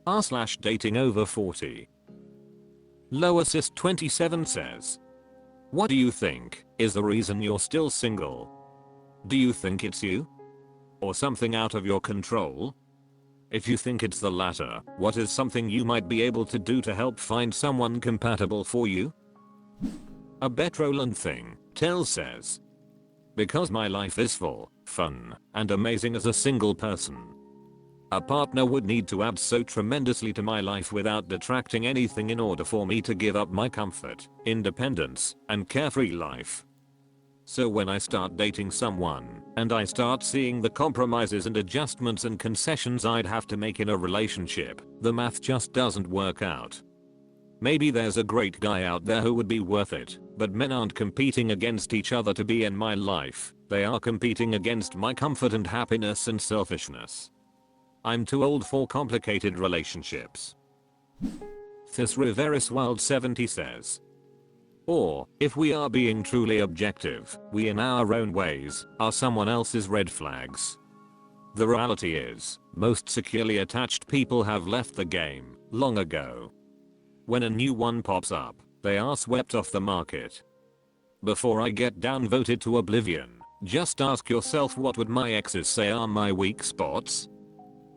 r/datingoverforty. LowAssist27 says, what do you think is the reason you're still single? Do you think it's you? Or something out of your control? If you think it's the latter, what is something you might be able to do to help find someone compatible for you? A Betroland thing, Tell says, because my life is full, fun, and amazing as a single person. A partner would need to add so tremendously to my life without detracting anything in order for me to give up my comfort, independence, and carefree life. So when I start dating someone, and I start seeing the compromises and adjustments and concessions I'd have to make in a relationship, the math just doesn't work out. Maybe there's a great guy out there who would be worth it, but men aren't competing against each other to be in my life, they are competing against my comfort and happiness and selfishness. I'm too old for complicated relationships. ThisRiverisWild70 says, or, if we are being truly objective, we in our own ways are someone else's red flags. The reality is, most securely attached people have left the game long ago. When a new one pops up, they are swept off the market. Before I get downvoted to oblivion, just ask yourself, what would my exes say are my weak spots?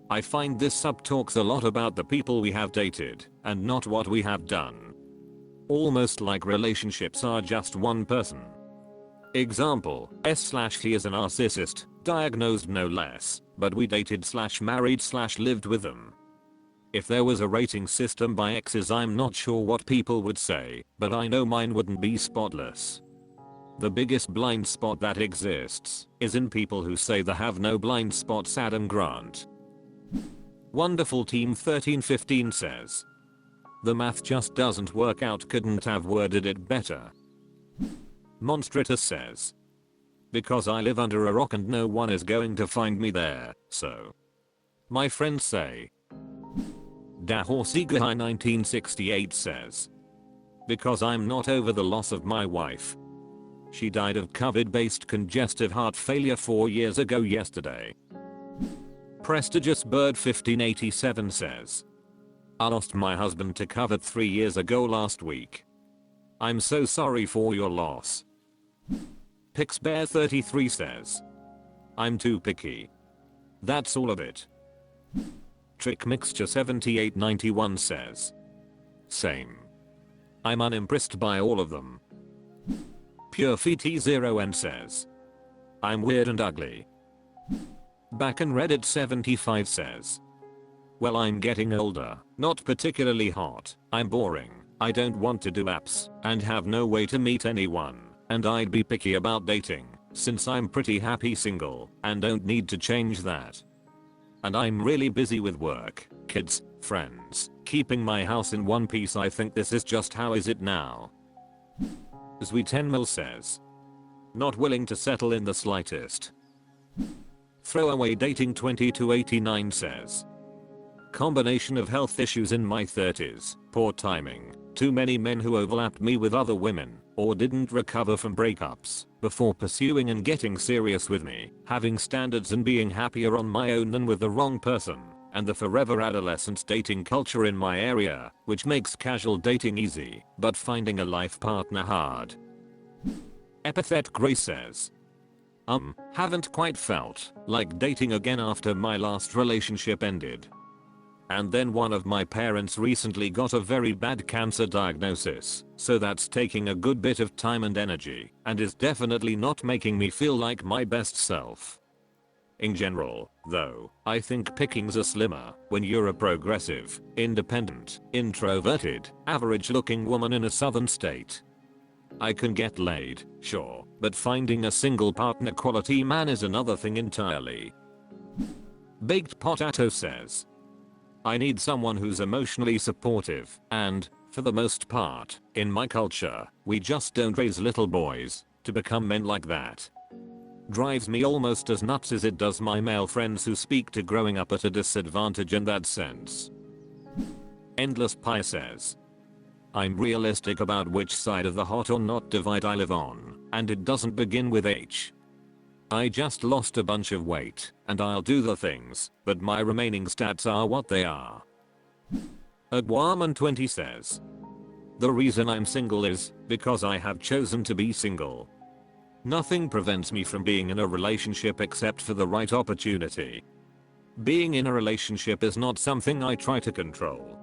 I find this sub talks a lot about the people we have dated, and not what we have done. Almost like relationships are just one person. Example, S/he is a narcissist, diagnosed no less, but we dated/married/lived with them. If there was a rating system by exes, I'm not sure what people would say, but I know mine wouldn't be spotless. The biggest blind spot that exists is in people who say they have no blind spots. Adam Grant. Wonderful Team 1315 says, the math just doesn't work out, couldn't have worded it better. Monstratus says, because I live under a rock and no one is going to find me there, so my friends say. Dahorsigahi 1968 says, because I'm not over the loss of my wife. She died of COVID-based congestive heart failure 4 years ago yesterday. Prestigious Bird 1587 says, I lost my husband to COVID 3 years ago last week. I'm so sorry for your loss. Pixbear 33 says, I'm too picky. That's all of it. Trick Mixture 7891 says, same. I'm unimpressed by all of them. Pure FT0N says, I'm weird and ugly. Back in Reddit 75 says, well, I'm getting older, not particularly hot, I'm boring, I don't want to do apps, and have no way to meet anyone, and I'd be picky about dating, since I'm pretty happy single, and don't need to change that. And I'm really busy with work, kids, friends, keeping my house in one piece. I think this is just how is it now. Sweetenmil says, not willing to settle in the slightest. Throwaway Dating 2289 says, combination of health issues in my 30s, poor timing, too many men who overlapped me with other women, or didn't recover from breakups before pursuing and getting serious with me, having standards and being happier on my own than with the wrong person, and the forever adolescence dating culture in my area, which makes casual dating easy, but finding a life partner hard. Epithet Gray says, haven't quite felt like dating again after my last relationship ended. And then one of my parents recently got a very bad cancer diagnosis, so that's taking a good bit of time and energy, and is definitely not making me feel like my best self. In general, though, I think pickings are slimmer when you're a progressive, independent, introverted, average-looking woman in a southern state. I can get laid, sure, but finding a single partner quality man is another thing entirely. Baked Potato says, I need someone who's emotionally supportive, and, for the most part, in my culture, we just don't raise little boys to become men like that. Drives me almost as nuts as it does my male friends who speak to growing up at a disadvantage in that sense. Endless Pie says, I'm realistic about which side of the hot or not divide I live on, and it doesn't begin with H. I just lost a bunch of weight, and I'll do the things, but my remaining stats are what they are. Guaman20 says, the reason I'm single is because I have chosen to be single. Nothing prevents me from being in a relationship except for the right opportunity. Being in a relationship is not something I try to control.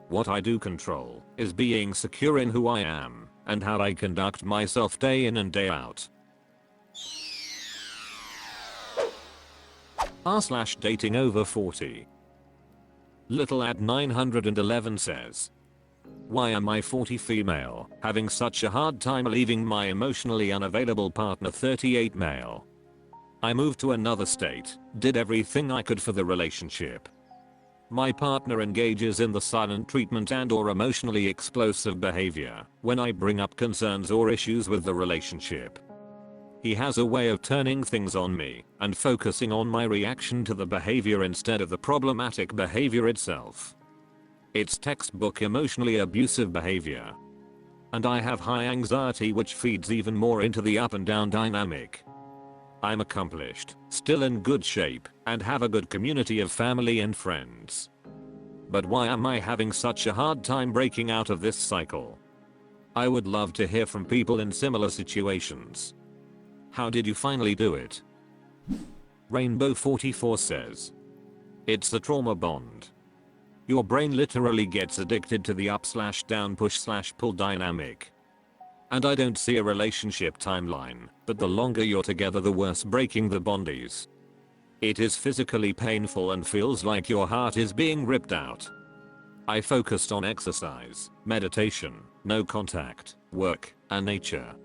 What I do control is being secure in who I am and how I conduct myself day in and day out. r/datingoverforty. Little at 911 says, why am I 40 female having such a hard time leaving my emotionally unavailable partner 38 male? I moved to another state, did everything I could for the relationship. My partner engages in the silent treatment and/or emotionally explosive behavior when I bring up concerns or issues with the relationship. He has a way of turning things on me and focusing on my reaction to the behavior instead of the problematic behavior itself. It's textbook emotionally abusive behavior. And I have high anxiety, which feeds even more into the up and down dynamic. I'm accomplished, still in good shape, and have a good community of family and friends. But why am I having such a hard time breaking out of this cycle? I would love to hear from people in similar situations. How did you finally do it? Rainbow44 says, it's the trauma bond. Your brain literally gets addicted to the up/down push/pull dynamic. And I don't see a relationship timeline, but the longer you're together the worse breaking the bond is. It is physically painful and feels like your heart is being ripped out. I focused on exercise, meditation, no contact, work, and nature.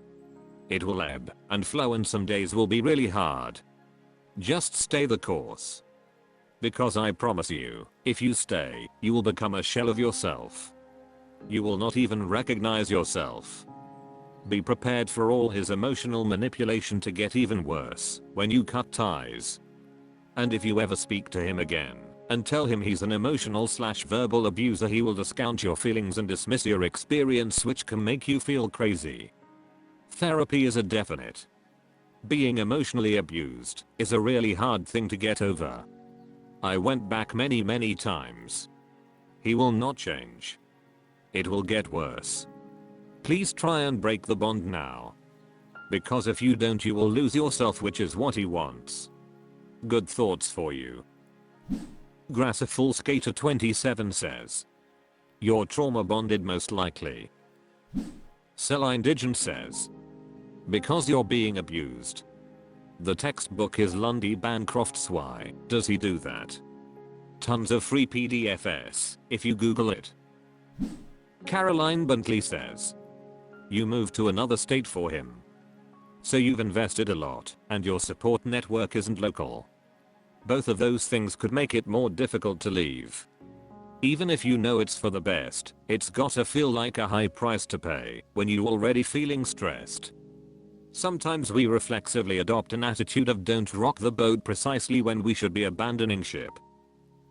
It will ebb and flow and some days will be really hard. Just stay the course. Because I promise you, if you stay, you will become a shell of yourself. You will not even recognize yourself. Be prepared for all his emotional manipulation to get even worse when you cut ties. And if you ever speak to him again and tell him he's an emotional/verbal abuser, he will discount your feelings and dismiss your experience, which can make you feel crazy. Therapy is a definite. Being emotionally abused is a really hard thing to get over. I went back many times. He will not change. It will get worse. Please try and break the bond now. Because if you don't, you will lose yourself, which is what he wants. Good thoughts for you. Grassiful Skater 27 says, you're trauma bonded most likely. Celine Digent says, because you're being abused. The textbook is Lundy Bancroft's Why Does He Do That? Tons of free PDFs if you Google it. Caroline Bentley says, you moved to another state for him. So you've invested a lot and your support network isn't local. Both of those things could make it more difficult to leave. Even if you know it's for the best, it's gotta feel like a high price to pay when you're already feeling stressed. Sometimes we reflexively adopt an attitude of don't rock the boat precisely when we should be abandoning ship.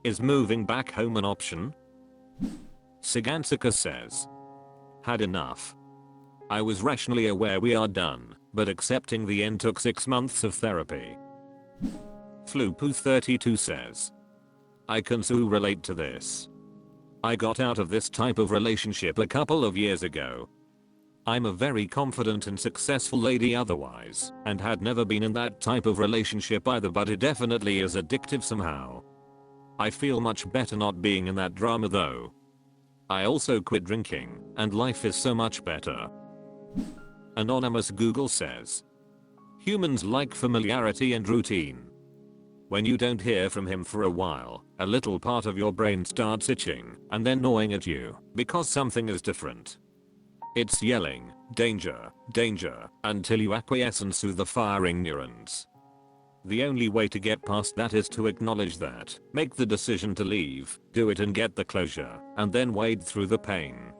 Is moving back home an option? Sigansika says, had enough. I was rationally aware we are done, but accepting the end took 6 months of therapy. Floopoo32 says, I can so relate to this. I got out of this type of relationship a couple of years ago. I'm a very confident and successful lady otherwise, and had never been in that type of relationship either, but it definitely is addictive somehow. I feel much better not being in that drama though. I also quit drinking, and life is so much better. Anonymous Google says, humans like familiarity and routine. When you don't hear from him for a while, a little part of your brain starts itching and then gnawing at you because something is different. It's yelling, danger, danger, until you acquiesce and soothe the firing neurons. The only way to get past that is to acknowledge that, make the decision to leave, do it and get the closure, and then wade through the pain.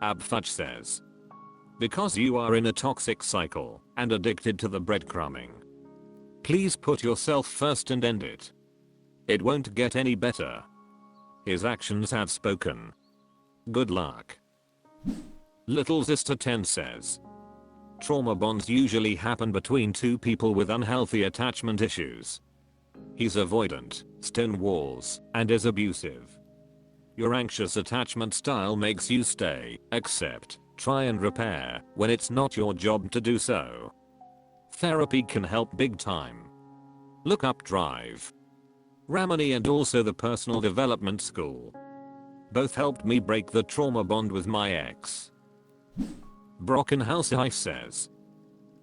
Abfudge says, because you are in a toxic cycle and addicted to the breadcrumbing. Please put yourself first and end it. It won't get any better. His actions have spoken. Good luck. Little Sister 10 says, trauma bonds usually happen between two people with unhealthy attachment issues. He's avoidant, stone walls, and is abusive. Your anxious attachment style makes you stay, accept, try and repair when it's not your job to do so. Therapy can help big time. Look up Drive, Ramani, and also the Personal Development School. Both helped me break the trauma bond with my ex. Brockenhouse says,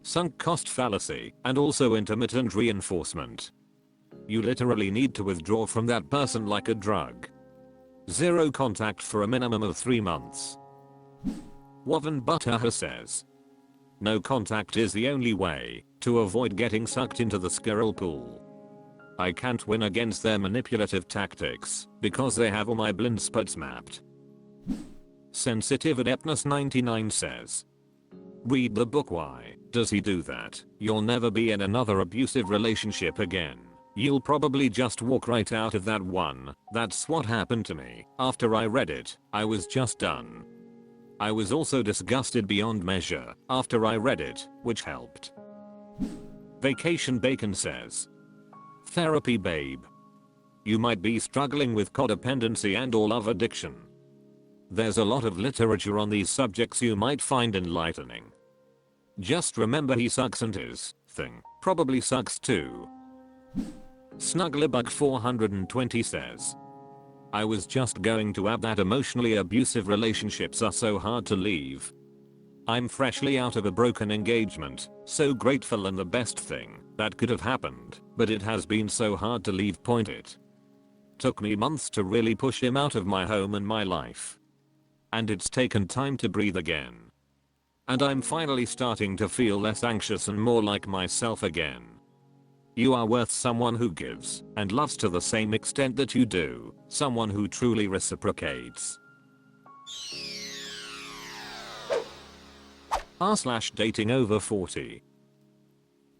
sunk cost fallacy and also intermittent reinforcement. You literally need to withdraw from that person like a drug. Zero contact for a minimum of 3 months. Woven Butter says, no contact is the only way to avoid getting sucked into the squirrel pool. I can't win against their manipulative tactics because they have all my blind spots mapped. Sensitive Adeptness 99 says, read the book Why Does He Do That? You'll never be in another abusive relationship again. You'll probably just walk right out of that one. That's what happened to me. After I read it, I was just done. I was also disgusted beyond measure after I read it, which helped. Vacation Bacon says, therapy babe. You might be struggling with codependency and or love addiction. There's a lot of literature on these subjects you might find enlightening. Just remember he sucks and his thing probably sucks too. Snugglebug 420 says, I was just going to add that emotionally abusive relationships are so hard to leave. I'm freshly out of a broken engagement, so grateful and the best thing that could have happened, but it has been so hard to leave. It took me months to really push him out of my home and my life. And it's taken time to breathe again. And I'm finally starting to feel less anxious and more like myself again. You are worth someone who gives and loves to the same extent that you do, someone who truly reciprocates. r/datingoverforty.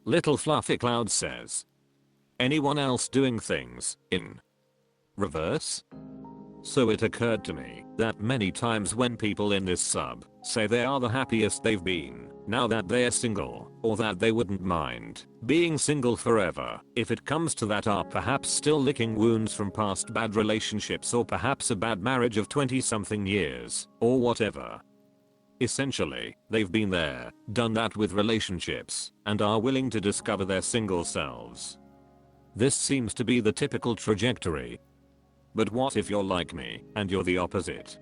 Little Fluffy Cloud says, anyone else doing things in reverse? So it occurred to me that many times when people in this sub say they are the happiest they've been now that they're single, or that they wouldn't mind being single forever if it comes to that, are perhaps still licking wounds from past bad relationships, or perhaps a bad marriage of 20-something years, or whatever. Essentially, they've been there, done that with relationships, and are willing to discover their single selves. This seems to be the typical trajectory. But what if you're like me, and you're the opposite?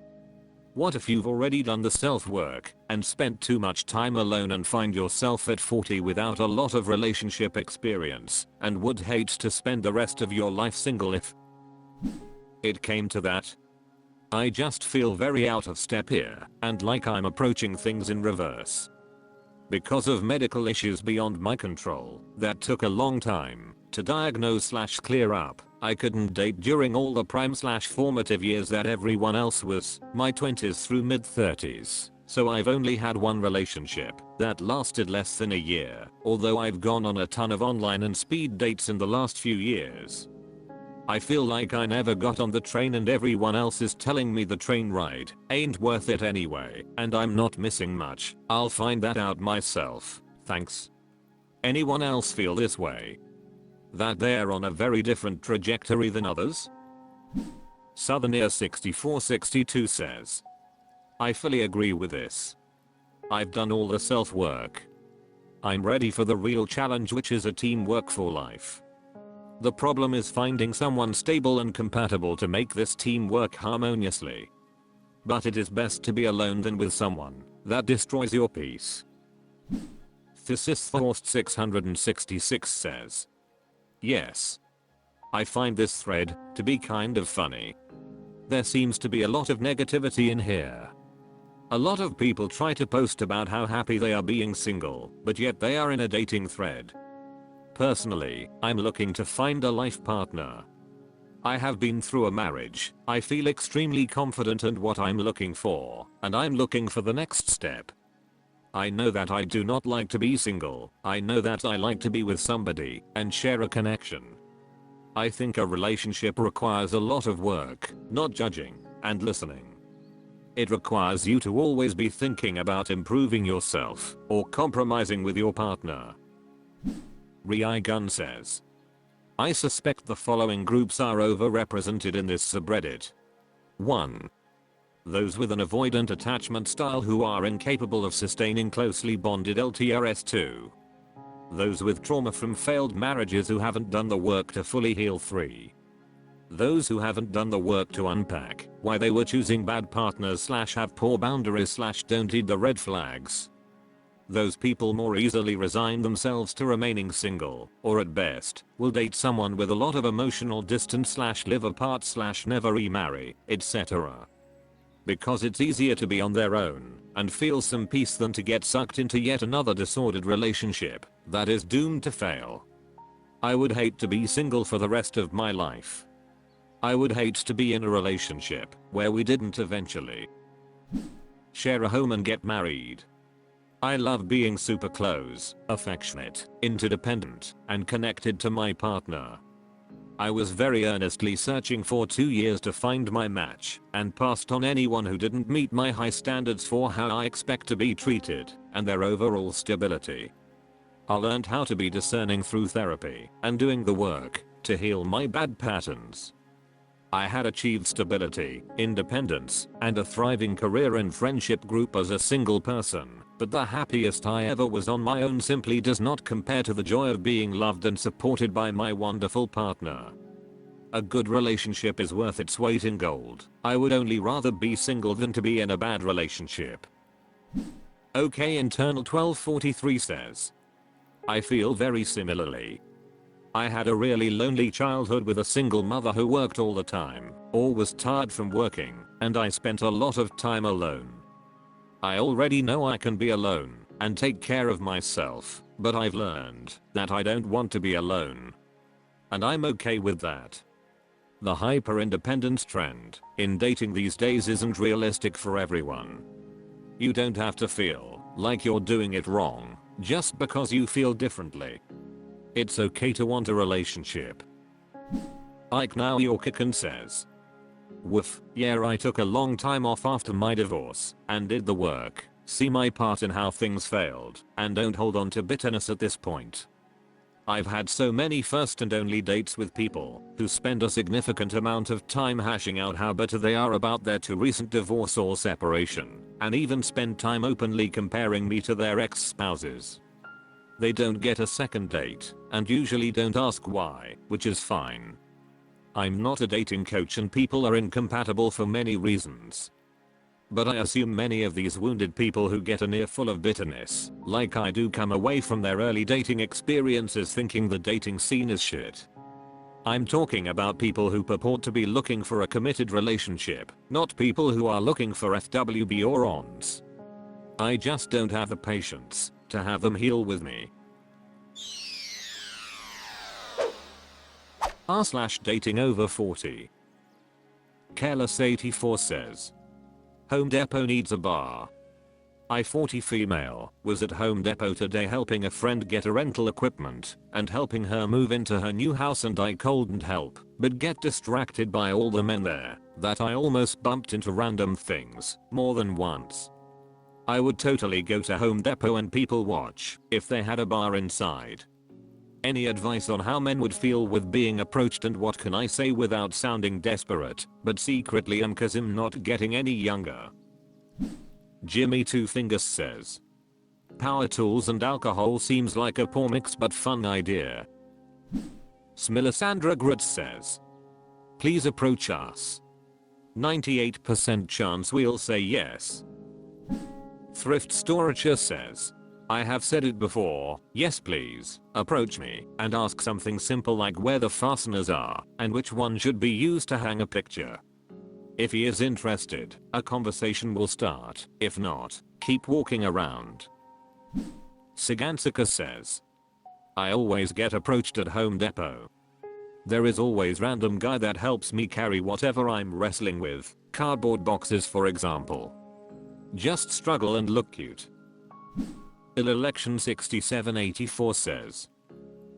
What if you've already done the self-work, and spent too much time alone and find yourself at 40 without a lot of relationship experience, and would hate to spend the rest of your life single if it came to that? I just feel very out of step here, and like I'm approaching things in reverse. Because of medical issues beyond my control, that took a long time to diagnose/clear up, I couldn't date during all the prime/formative years that everyone else was, my 20s through mid-30s, so I've only had one relationship that lasted less than a year, although I've gone on a ton of online and speed dates in the last few years. I feel like I never got on the train and everyone else is telling me the train ride ain't worth it anyway, and I'm not missing much. I'll find that out myself, thanks. Anyone else feel this way? That they're on a very different trajectory than others? Southerneer 6462 says, I fully agree with this. I've done all the self-work. I'm ready for the real challenge, which is a teamwork for life. The problem is finding someone stable and compatible to make this team work harmoniously. But it is best to be alone than with someone that destroys your peace. Thorst 666 says, yes. I find this thread to be kind of funny. There seems to be a lot of negativity in here. A lot of people try to post about how happy they are being single, but yet they are in a dating thread. Personally, I'm looking to find a life partner. I have been through a marriage. I feel extremely confident in what I'm looking for, and I'm looking for the next step. I know that I do not like to be single. I know that I like to be with somebody and share a connection. I think a relationship requires a lot of work, not judging, and listening. It requires you to always be thinking about improving yourself or compromising with your partner. Rai Gun says, I suspect the following groups are overrepresented in this subreddit. 1. Those with an avoidant attachment style who are incapable of sustaining closely bonded LTRS. 2. Those with trauma from failed marriages who haven't done the work to fully heal. 3. Those who haven't done the work to unpack why they were choosing bad partners / have poor boundaries / don't heed the red flags. Those people more easily resign themselves to remaining single, or at best, will date someone with a lot of emotional distance / live apart / never remarry, etc. Because it's easier to be on their own and feel some peace than to get sucked into yet another disordered relationship that is doomed to fail. I would hate to be single for the rest of my life. I would hate to be in a relationship where we didn't eventually share a home and get married. I love being super close, affectionate, interdependent, and connected to my partner. I was very earnestly searching for 2 years to find my match and passed on anyone who didn't meet my high standards for how I expect to be treated and their overall stability. I learned how to be discerning through therapy and doing the work to heal my bad patterns. I had achieved stability, independence, and a thriving career and friendship group as a single person, but the happiest I ever was on my own simply does not compare to the joy of being loved and supported by my wonderful partner. A good relationship is worth its weight in gold. I would only rather be single than to be in a bad relationship. OK Internal 1243 says, I feel very similarly. I had a really lonely childhood with a single mother who worked all the time, or was tired from working, and I spent a lot of time alone. I already know I can be alone and take care of myself, but I've learned that I don't want to be alone. And I'm okay with that. The hyper-independence trend in dating these days isn't realistic for everyone. You don't have to feel like you're doing it wrong just because you feel differently. It's okay to want a relationship. Ike Now Yorkican says, woof, yeah, I took a long time off after my divorce and did the work, see my part in how things failed, and don't hold on to bitterness at this point. I've had so many first and only dates with people who spend a significant amount of time hashing out how bitter they are about their too recent divorce or separation, and even spend time openly comparing me to their ex-spouses. They don't get a second date, and usually don't ask why, which is fine. I'm not a dating coach and people are incompatible for many reasons. But I assume many of these wounded people who get an earful of bitterness, like I do, come away from their early dating experiences thinking the dating scene is shit. I'm talking about people who purport to be looking for a committed relationship, not people who are looking for FWB or ONS. I just don't have the patience to have them heal with me. r/datingoverforty. Careless84 says, Home Depot needs a bar. I 40 female was at Home Depot today helping a friend get a rental equipment and helping her move into her new house, and I couldn't help but get distracted by all the men there that I almost bumped into random things more than once. I would totally go to Home Depot and people watch if they had a bar inside. Any advice on how men would feel with being approached, and what can I say without sounding desperate but secretly am, 'cause I'm not getting any younger? Jimmy Two Fingers says, power tools and alcohol seems like a poor mix but fun idea. Smilisandra Grutz says, please approach us. 98% chance we'll say yes. Thrift Storager says, I have said it before, yes please, approach me and ask something simple like where the fasteners are and which one should be used to hang a picture. If he is interested, a conversation will start. If not, keep walking around. Sigansika says, I always get approached at Home Depot. There is always random guy that helps me carry whatever I'm wrestling with, cardboard boxes for example. Just struggle and look cute. Election 6784 says,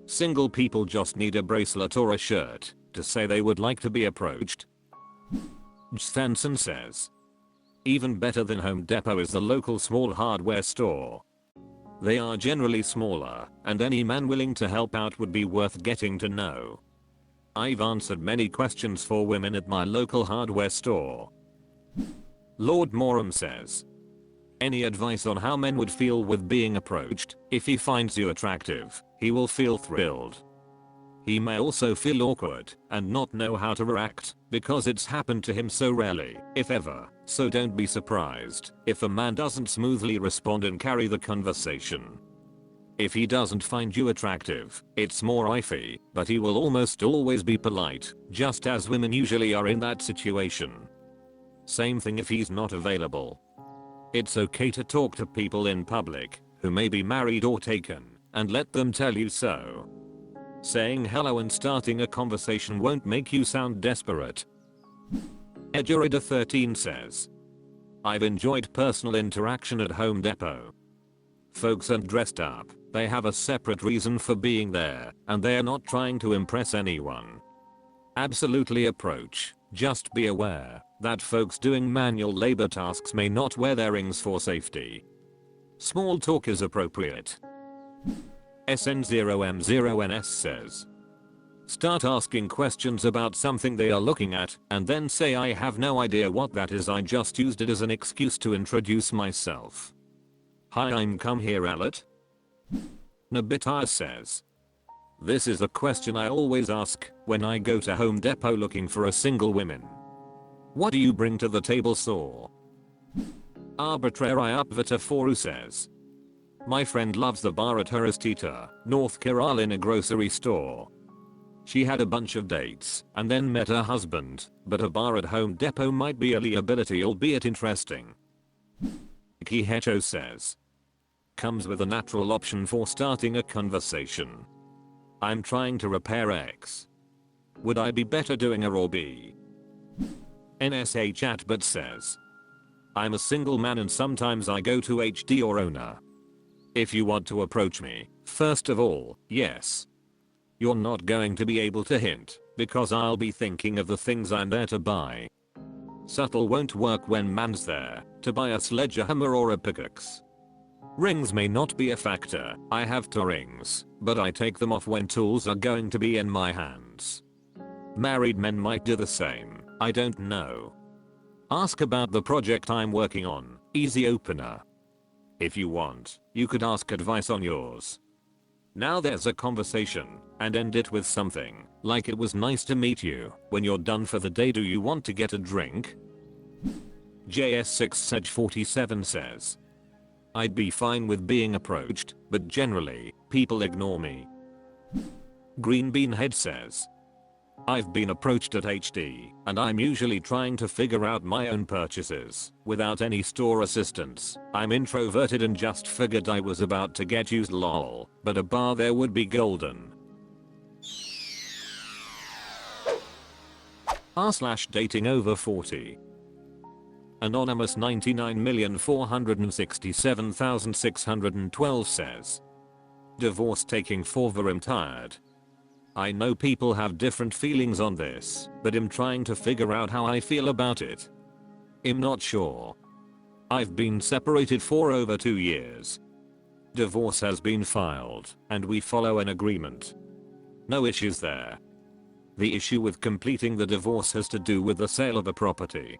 single people just need a bracelet or a shirt to say they would like to be approached. Stanson says, even better than Home Depot is the local small hardware store. They are generally smaller, and any man willing to help out would be worth getting to know. I've answered many questions for women at my local hardware store. Lord Moram says, any advice on how men would feel with being approached? If he finds you attractive, he will feel thrilled. He may also feel awkward and not know how to react because it's happened to him so rarely, if ever, so don't be surprised if a man doesn't smoothly respond and carry the conversation. If he doesn't find you attractive, it's more iffy, but he will almost always be polite, just as women usually are in that situation. Same thing if he's not available. It's okay to talk to people in public who may be married or taken and let them tell you so. Saying hello and starting a conversation won't make you sound desperate. Edurida13 says, I've enjoyed personal interaction at Home Depot. Folks aren't dressed up, they have a separate reason for being there, and they're not trying to impress anyone. Absolutely approach, just be aware that folks doing manual labor tasks may not wear their rings for safety. Small talk is appropriate. SN0M0NS says, start asking questions about something they are looking at and then say I have no idea what that is, I just used it as an excuse to introduce myself. Hi, I'm come here Alet. Nabita says, this is a question I always ask when I go to Home Depot looking for a single woman. What do you bring to the table, Saw? Arbitrary Upvita Foru says, my friend loves the bar at Heristita, North Carolina grocery store. She had a bunch of dates and then met her husband, but a bar at Home Depot might be a liability, albeit interesting. Kihecho says, comes with a natural option for starting a conversation. I'm trying to repair X. Would I be better doing A or B? NSA Chatbot says, I'm a single man and sometimes I go to HD or owner. If you want to approach me, first of all, yes. You're not going to be able to hint, because I'll be thinking of the things I'm there to buy. Subtle won't work when man's there to buy a sledgehammer or a pickaxe. Rings may not be a factor, I have 2 rings, but I take them off when tools are going to be in my hands. Married men might do the same, I don't know. Ask about the project I'm working on, easy opener. If you want, you could ask advice on yours. Now there's a conversation, and end it with something, like it was nice to meet you. When you're done for the day, do you want to get a drink? JS6Sedge47 says, I'd be fine with being approached, but generally, people ignore me. Green Bean Head says, I've been approached at HD, and I'm usually trying to figure out my own purchases, without any store assistance. I'm introverted and just figured I was about to get used lol, but a bar there would be golden. r/datingoverforty. Anonymous 99,467,612 says, divorce taking foreverIm tired. I know people have different feelings on this, but I'm trying to figure out how I feel about it. I'm not sure. I've been separated for over 2 years. Divorce has been filed, and we follow an agreement. No issues there. The issue with completing the divorce has to do with the sale of a property.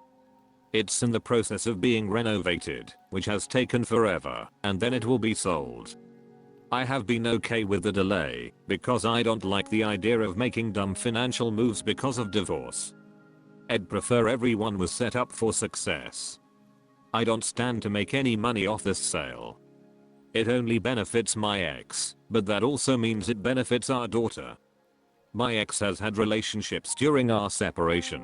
It's in the process of being renovated, which has taken forever, and then it will be sold. I have been okay with the delay, because I don't like the idea of making dumb financial moves because of divorce. I'd prefer everyone was set up for success. I don't stand to make any money off this sale. It only benefits my ex, but that also means it benefits our daughter. My ex has had relationships during our separation.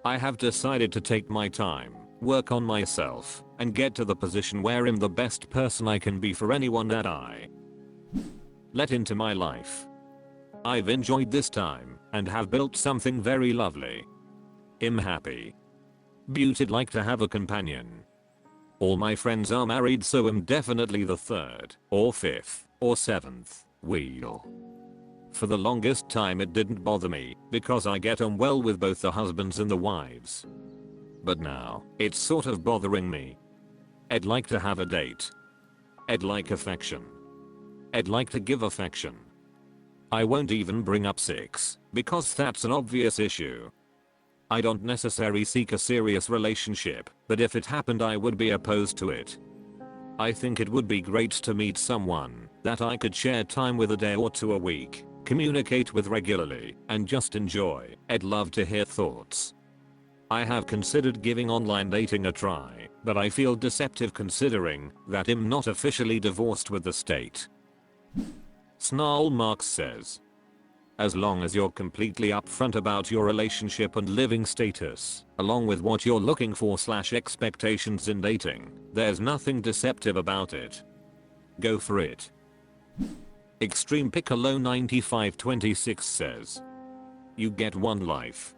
I have decided to take my time, work on myself, and get to the position where I'm the best person I can be for anyone that I let into my life. I've enjoyed this time and have built something very lovely. I'm happy. Beauty'd like to have a companion. All my friends are married, so I'm definitely the 3rd, or 5th, or 7th wheel. For the longest time it didn't bother me, because I get on well with both the husbands and the wives. But now, it's sort of bothering me. I'd like to have a date. I'd like affection. I'd like to give affection. I won't even bring up sex, because that's an obvious issue. I don't necessarily seek a serious relationship, but if it happened I would be opposed to it. I think it would be great to meet someone that I could share time with a day or two a week, communicate with regularly, and just enjoy. I'd love to hear thoughts. I have considered giving online dating a try, but I feel deceptive considering that I'm not officially divorced with the state. Snarl Marks says, as long as you're completely upfront about your relationship and living status, along with what you're looking for / expectations in dating, there's nothing deceptive about it. Go for it. Extreme Piccolo 9526 says, you get one life.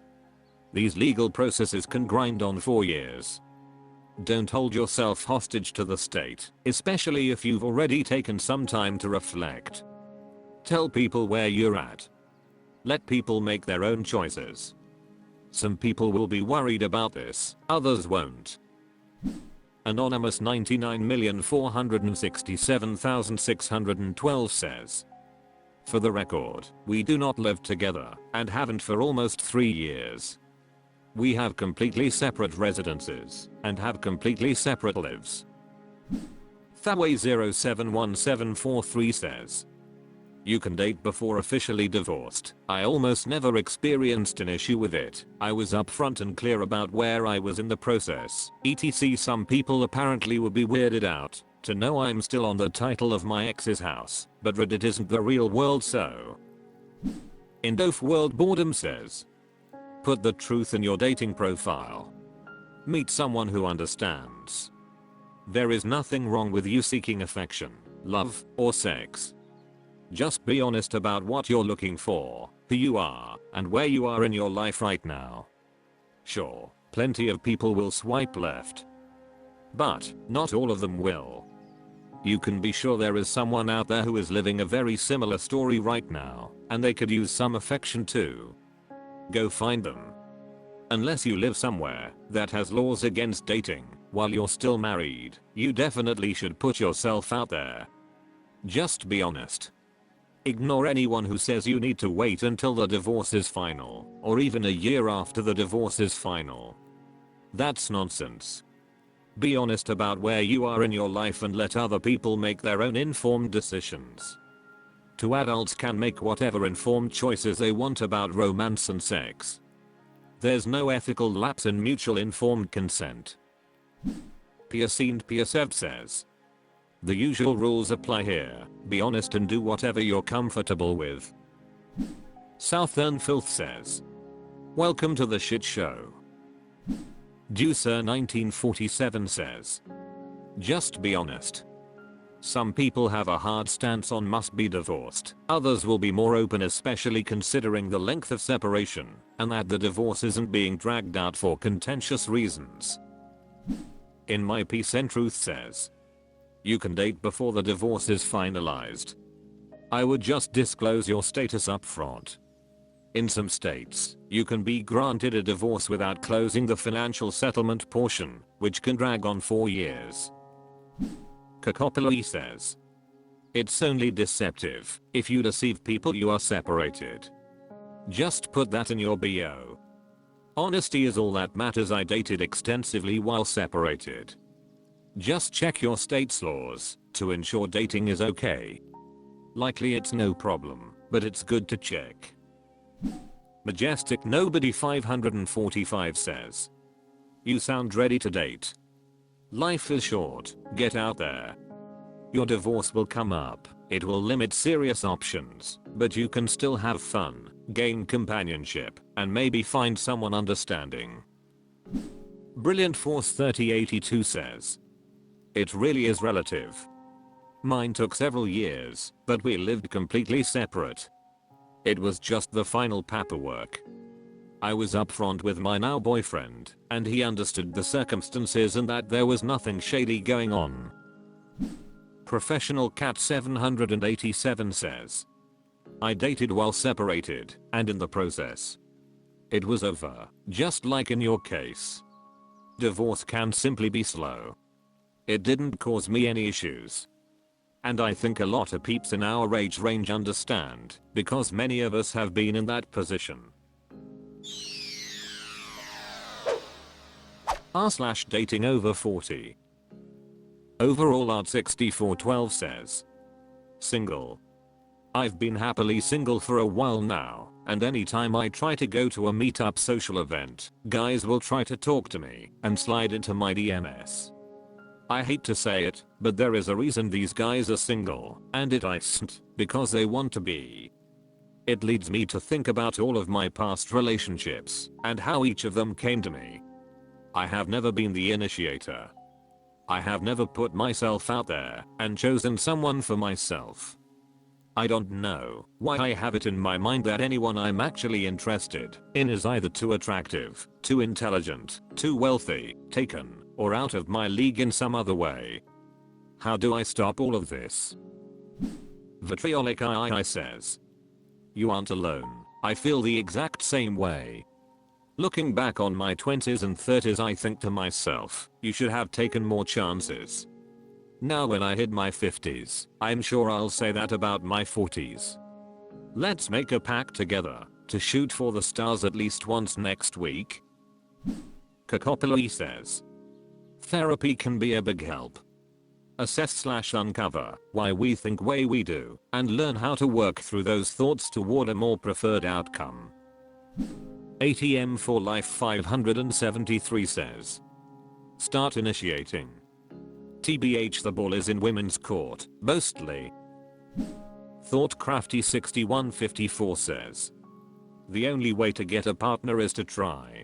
These legal processes can grind on for years. Don't hold yourself hostage to the state, especially if you've already taken some time to reflect. Tell people where you're at. Let people make their own choices. Some people will be worried about this, others won't. Anonymous 99,467,612 says, for the record, we do not live together and haven't for almost 3 years. We have completely separate residences and have completely separate lives. Thaway071743 says, you can date before officially divorced. I almost never experienced an issue with it. I was upfront and clear about where I was in the process. etc. Some people apparently would be weirded out to know I'm still on the title of my ex's house, but Reddit isn't the real world, so. Indof World Boredom says, put the truth in your dating profile. Meet someone who understands. There is nothing wrong with you seeking affection, love, or sex. Just be honest about what you're looking for, who you are, and where you are in your life right now. Sure, plenty of people will swipe left. But not all of them will. You can be sure there is someone out there who is living a very similar story right now, and they could use some affection too. Go find them. Unless you live somewhere that has laws against dating while you're still married, you definitely should put yourself out there. Just be honest. Ignore anyone who says you need to wait until the divorce is final, or even a year after the divorce is final. That's nonsense. Be honest about where you are in your life and let other people make their own informed decisions. Two adults can make whatever informed choices they want about romance and sex. There's no ethical lapse in mutual informed consent. PSEV says, the usual rules apply here. Be honest and do whatever you're comfortable with. Southern Filth says, welcome to the shit show. Juicer 1947 says, just be honest. Some people have a hard stance on must be divorced. Others will be more open, especially considering the length of separation and that the divorce isn't being dragged out for contentious reasons. In my piece, Truth says, you can date before the divorce is finalized. I would just disclose your status up front. In some states, you can be granted a divorce without closing the financial settlement portion, which can drag on 4 years. Kakopoli says, it's only deceptive if you deceive people you are separated. Just put that in your bio. Honesty is all that matters. I dated extensively while separated. Just check your state's laws to ensure dating is okay. Likely it's no problem, but it's good to check. Majestic Nobody 545 says, you sound ready to date. Life is short, get out there. Your divorce will come up, it will limit serious options, but you can still have fun, gain companionship, and maybe find someone understanding. Brilliant Force 3082 says, it really is relative. Mine took several years, but we lived completely separate. It was just the final paperwork. I was upfront with my now boyfriend, and he understood the circumstances and that there was nothing shady going on. Professional Cat 787 says, I dated while separated, and in the process, it was over, just like in your case. Divorce can simply be slow. It didn't cause me any issues. And I think a lot of peeps in our age range understand, because many of us have been in that position. r/datingoverforty. Overall art 6412 says. Single. I've been happily single for a while now, and anytime I try to go to a meetup social event, guys will try to talk to me and slide into my DMs. I hate to say it, but there is a reason these guys are single, and it isn't because they want to be. It leads me to think about all of my past relationships and how each of them came to me. I have never been the initiator. I have never put myself out there and chosen someone for myself. I don't know why I have it in my mind that anyone I'm actually interested in is either too attractive, too intelligent, too wealthy, taken, or out of my league in some other way. How do I stop all of this? Vitriolic II says. You aren't alone. I feel the exact same way. Looking back on my 20s and 30s, I think to myself, you should have taken more chances. Now when I hit my 50s, I'm sure I'll say that about my 40s. Let's make a pact together to shoot for the stars at least once next week. Kakopoli says. Therapy can be a big help. Assess/uncover why we think way we do and learn how to work through those thoughts toward a more preferred outcome. ATM for Life 573 says. Start initiating. TBH, the ball is in women's court, mostly. Thoughtcrafty 6154 says. The only way to get a partner is to try.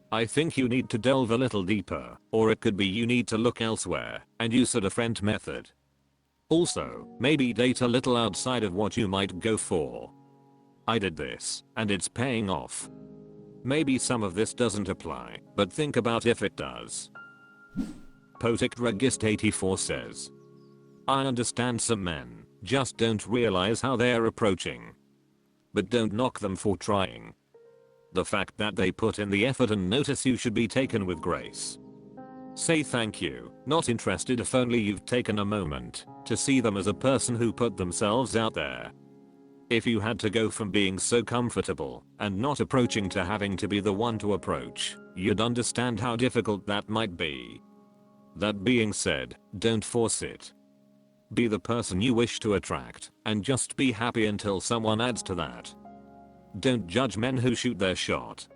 I think you need to delve a little deeper, or it could be you need to look elsewhere and use a different method. Also, maybe date a little outside of what you might go for. I did this, and it's paying off. Maybe some of this doesn't apply, but think about if it does. Potic Regist 84 says. I understand some men just don't realize how they're approaching. But don't knock them for trying. The fact that they put in the effort and notice you should be taken with grace. Say thank you, not interested if only you've taken a moment to see them as a person who put themselves out there. If you had to go from being so comfortable and not approaching to having to be the one to approach, you'd understand how difficult that might be. That being said, don't force it. Be the person you wish to attract and just be happy until someone adds to that. Don't judge men who shoot their shot.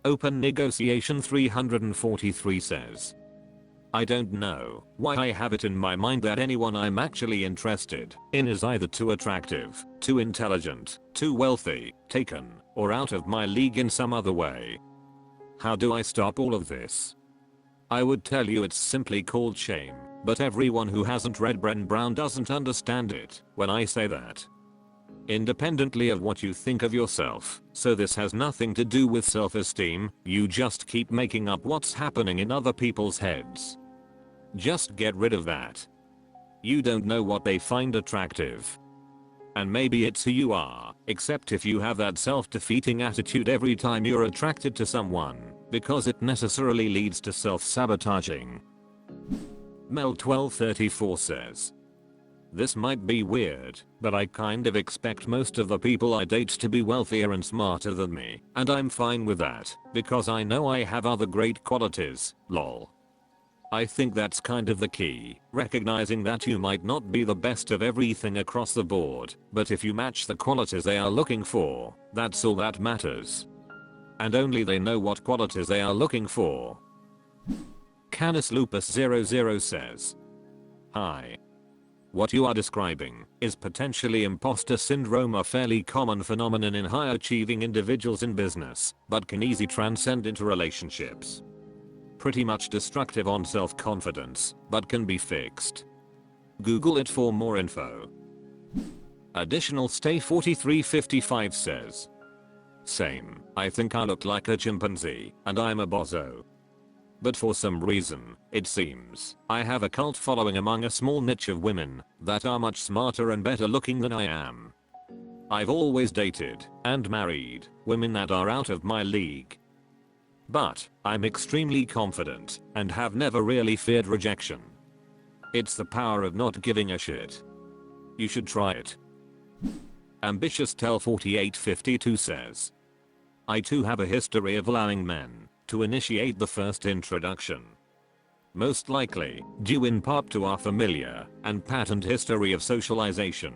Open Negotiation 343 says. I don't know why I have it in my mind that anyone I'm actually interested in is either too attractive, too intelligent, too wealthy, taken, or out of my league in some other way. How do I stop all of this? I would tell you it's simply called shame, but everyone who hasn't read Brené Brown doesn't understand it when I say that. Independently of what you think of yourself, so this has nothing to do with self-esteem, you just keep making up what's happening in other people's heads. Just get rid of that. You don't know what they find attractive. And maybe it's who you are, except if you have that self-defeating attitude every time you're attracted to someone, because it necessarily leads to self-sabotaging. Mel1234 says. This might be weird, but I kind of expect most of the people I date to be wealthier and smarter than me, and I'm fine with that, because I know I have other great qualities, lol. I think that's kind of the key, recognizing that you might not be the best of everything across the board, but if you match the qualities they are looking for, that's all that matters. And only they know what qualities they are looking for. Canis Lupus 00 says. Hi. What you are describing is potentially imposter syndrome, a fairly common phenomenon in high achieving individuals in business, but can easily transcend into relationships. Pretty much destructive on self-confidence, but can be fixed. Google it for more info. Additional Stay 4355 says. Same, I think I look like a chimpanzee, and I'm a bozo. But for some reason, it seems, I have a cult following among a small niche of women that are much smarter and better looking than I am. I've always dated and married women that are out of my league. But I'm extremely confident and have never really feared rejection. It's the power of not giving a shit. You should try it. Ambitious Tell 4852 says, I too have a history of allowing men to initiate the first introduction. Most likely, due in part to our familiar and patent history of socialization.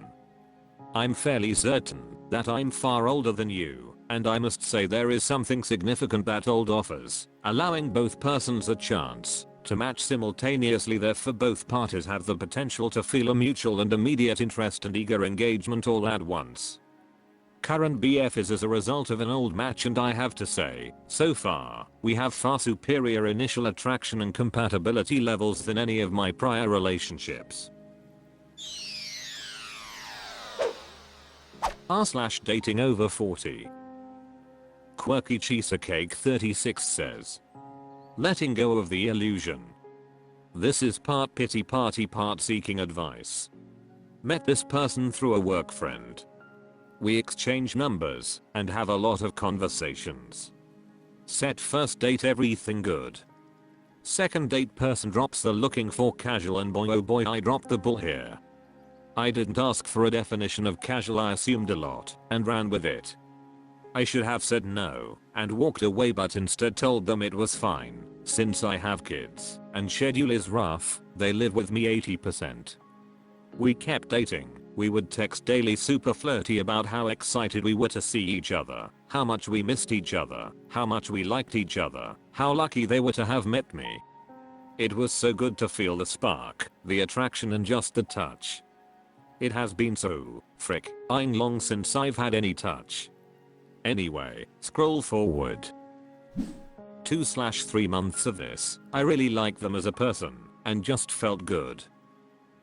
I'm fairly certain that I'm far older than you, and I must say there is something significant that old offers, allowing both persons a chance to match simultaneously, therefore both parties have the potential to feel a mutual and immediate interest and eager engagement all at once. Current BF is as a result of an old match, and I have to say, so far, we have far superior initial attraction and compatibility levels than any of my prior relationships. r/datingoverforty. Quirky Cheesecake 36 says, letting go of the illusion. This is part pity party, part seeking advice. Met this person through a work friend. We exchange numbers and have a lot of conversations. Set first date, everything good. Second date, person drops the looking for casual, and boy oh boy I dropped the ball here. I didn't ask for a definition of casual, I assumed a lot and ran with it. I should have said no and walked away, but instead told them it was fine since I have kids and schedule is rough, they live with me 80%. We kept dating. We would text daily, super flirty about how excited we were to see each other, how much we missed each other, how much we liked each other, how lucky they were to have met me. It was so good to feel the spark, the attraction, and just the touch. It has been so frickin' long since I've had any touch. Anyway, scroll forward 2/3 months of this. I really like them as a person and just felt good.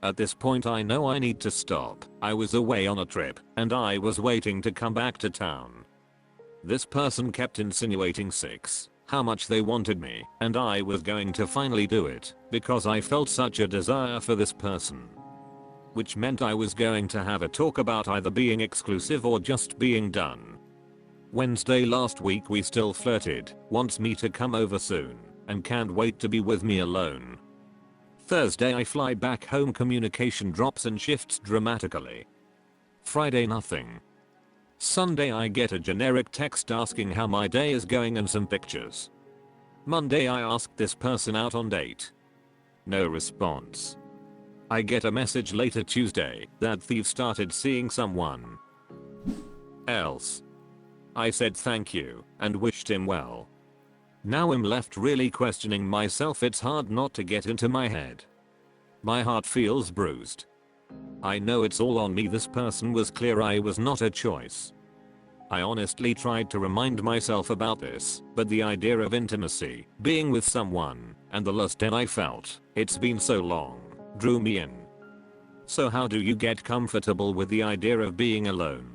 At this point I know I need to stop. I was away on a trip and I was waiting to come back to town. This person kept insinuating how much they wanted me, and I was going to finally do it because I felt such a desire for this person. Which meant I was going to have a talk about either being exclusive or just being done. Wednesday last week we still flirted, wants me to come over soon, and can't wait to be with me alone. Thursday I fly back home, communication drops and shifts dramatically. Friday nothing. Sunday I get a generic text asking how my day is going and some pictures. Monday I ask this person out on date. No response. I get a message later Tuesday that they've started seeing someone else. I said thank you and wished him well. Now I'm left really questioning myself. It's hard not to get into my head. My heart feels bruised. I know it's all on me. This person was clear I was not a choice. I honestly tried to remind myself about this, but the idea of intimacy, being with someone, and the lust I felt, it's been so long, drew me in. So how do you get comfortable with the idea of being alone?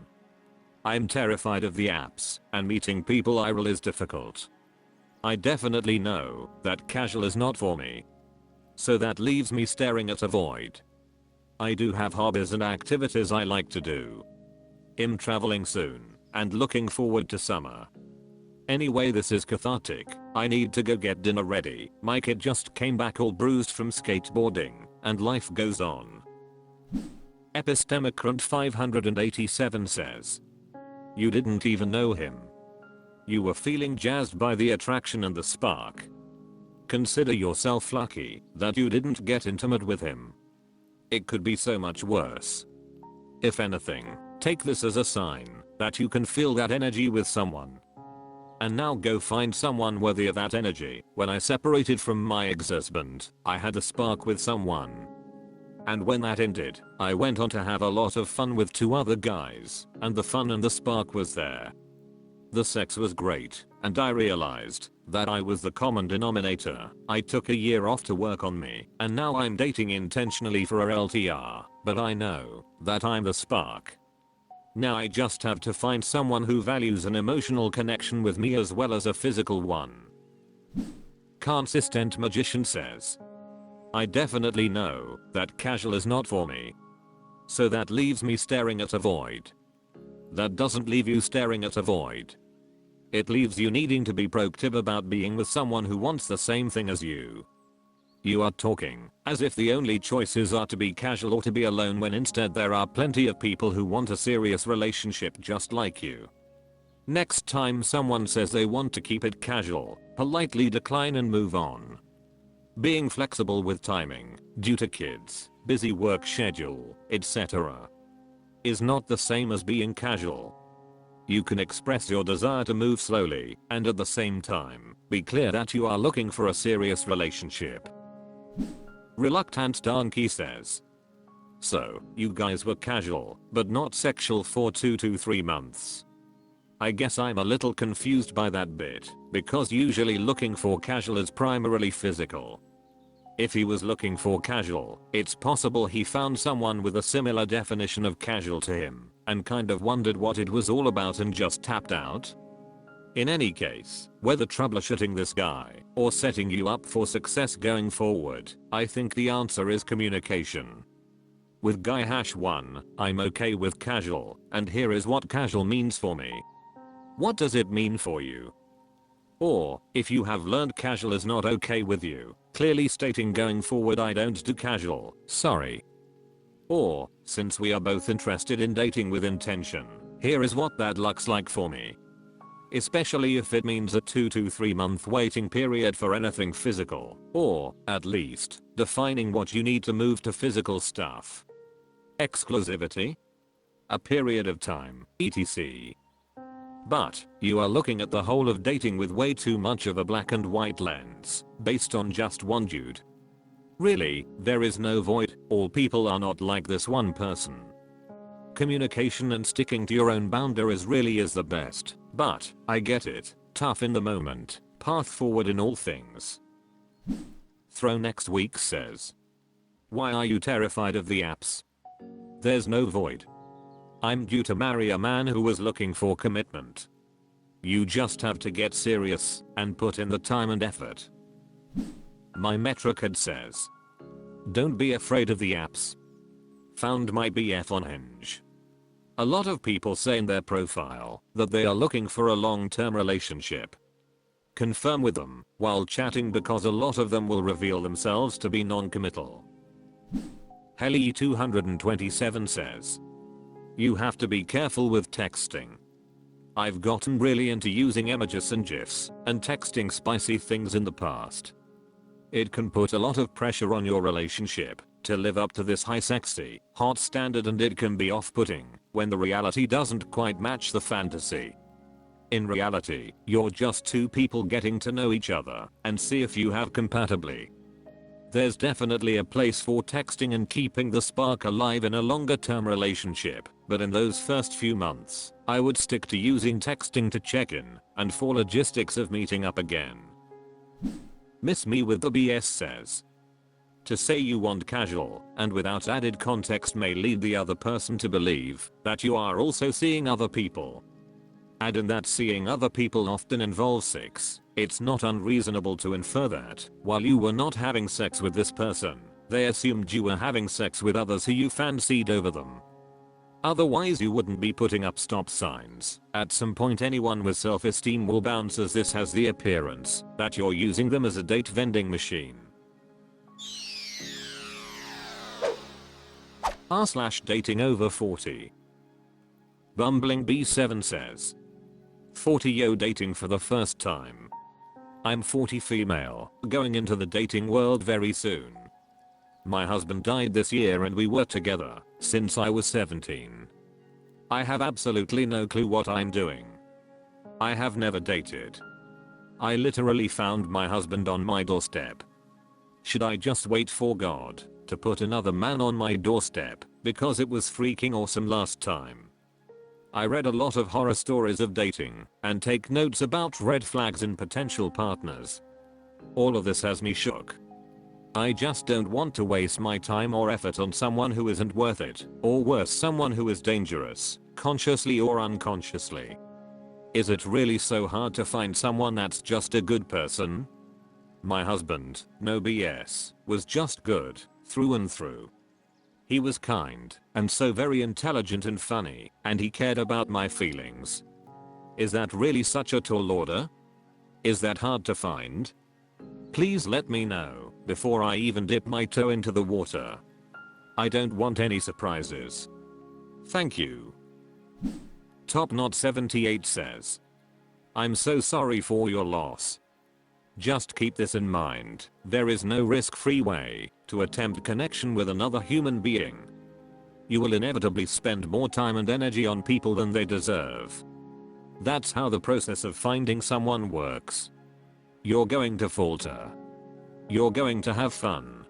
I'm terrified of the apps, and meeting people IRL is difficult. I definitely know that casual is not for me. So that leaves me staring at a void. I do have hobbies and activities I like to do. I'm traveling soon and looking forward to summer. Anyway, this is cathartic. I need to go get dinner ready. My kid just came back all bruised from skateboarding, and life goes on. Epistemigrant 587 says, you didn't even know him. You were feeling jazzed by the attraction and the spark. Consider yourself lucky that you didn't get intimate with him. It could be so much worse. If anything, take this as a sign that you can feel that energy with someone. And now go find someone worthy of that energy. When I separated from my ex-husband, I had a spark with someone. And when that ended, I went on to have a lot of fun with 2 other guys, and the fun and the spark was there. The sex was great, and I realized that I was the common denominator. I took a year off to work on me, and now I'm dating intentionally for a LTR, but I know that I'm the spark. Now I just have to find someone who values an emotional connection with me as well as a physical one. Consistent Magician says, I definitely know that casual is not for me. So that leaves me staring at a void. That doesn't leave you staring at a void. It leaves you needing to be proactive about being with someone who wants the same thing as you. You are talking as if the only choices are to be casual or to be alone, when instead there are plenty of people who want a serious relationship just like you. Next time someone says they want to keep it casual, politely decline and move on. Being flexible with timing, due to kids, busy work schedule, etc., is not the same as being casual. You can express your desire to move slowly and at the same time be clear that you are looking for a serious relationship. Reluctant Donkey says, so, you guys were casual, but not sexual for 2 to 3 months. I guess I'm a little confused by that bit, because usually looking for casual is primarily physical. If he was looking for casual, it's possible he found someone with a similar definition of casual to him, and kind of wondered what it was all about and just tapped out. In any case, whether troubleshooting this guy or setting you up for success going forward, I think the answer is communication. With guy-1, I'm okay with casual, and here is what casual means for me. What does it mean for you? Or, if you have learned casual is not okay with you, clearly stating going forward I don't do casual, sorry. Or, since we are both interested in dating with intention, here is what that looks like for me. Especially if it means a 2 to 3 month waiting period for anything physical, or, at least, defining what you need to move to physical stuff. Exclusivity? A period of time, etc. But, you are looking at the whole of dating with way too much of a black and white lens, based on just one dude. Really, there is no void, all people are not like this one person. Communication and sticking to your own boundaries really is the best, but, I get it, tough in the moment, path forward in all things. Throw next week says, why are you terrified of the apps? There's no void. I'm due to marry a man who was looking for commitment. You just have to get serious and put in the time and effort. My MetroKid says, don't be afraid of the apps. Found my BF on Hinge. A lot of people say in their profile that they are looking for a long-term relationship. Confirm with them while chatting because a lot of them will reveal themselves to be non-committal. Heli227 says, you have to be careful with texting. I've gotten really into using emojis and gifs and texting spicy things in the past. It can put a lot of pressure on your relationship to live up to this high sexy, hot standard, and it can be off-putting when the reality doesn't quite match the fantasy. In reality, you're just two people getting to know each other and see if you have compatibility. There's definitely a place for texting and keeping the spark alive in a longer term relationship, but in those first few months, I would stick to using texting to check in and for logistics of meeting up again. Miss Me with the BS says, to say you want casual and without added context may lead the other person to believe that you are also seeing other people. Add in that seeing other people often involves sex. It's not unreasonable to infer that, while you were not having sex with this person, they assumed you were having sex with others who you fancied over them. Otherwise you wouldn't be putting up stop signs. At some point anyone with self-esteem will bounce, as this has the appearance that you're using them as a date vending machine. r/datingoverforty. Bumbling B7 says, 40 yo dating for the first time. I'm 40 female, going into the dating world very soon. My husband died this year and we were together since I was 17. I have absolutely no clue what I'm doing. I have never dated. I literally found my husband on my doorstep. Should I just wait for God to put another man on my doorstep because it was freaking awesome last time? I read a lot of horror stories of dating and take notes about red flags in potential partners. All of this has me shook. I just don't want to waste my time or effort on someone who isn't worth it, or worse, someone who is dangerous, consciously or unconsciously. Is it really so hard to find someone that's just a good person? My husband, no BS, was just good, through and through. He was kind, and so very intelligent and funny, and he cared about my feelings. Is that really such a tall order? Is that hard to find? Please let me know. before I even dip my toe into the water. I don't want any surprises. Thank you. Top Knot 78 says, I'm so sorry for your loss. Just keep this in mind, there is no risk-free way to attempt connection with another human being. You will inevitably spend more time and energy on people than they deserve. That's how the process of finding someone works. You're going to falter. You're going to have fun.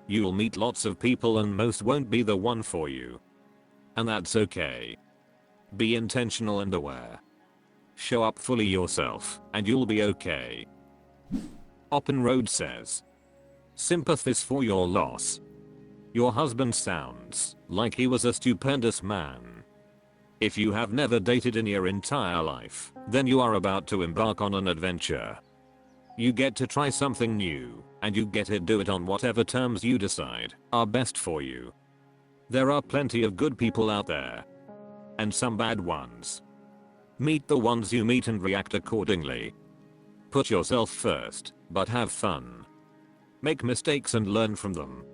You'll meet lots of people and most won't be the one for you. And that's okay. Be intentional and aware. Show up fully yourself, and you'll be okay. Open Road says, sympathies for your loss. Your husband sounds like he was a stupendous man. If you have never dated in your entire life, then you are about to embark on an adventure. You get to try something new, and you get to do it on whatever terms you decide are best for you. There are plenty of good people out there. And some bad ones. Meet the ones you meet and react accordingly. Put yourself first, but have fun. Make mistakes and learn from them.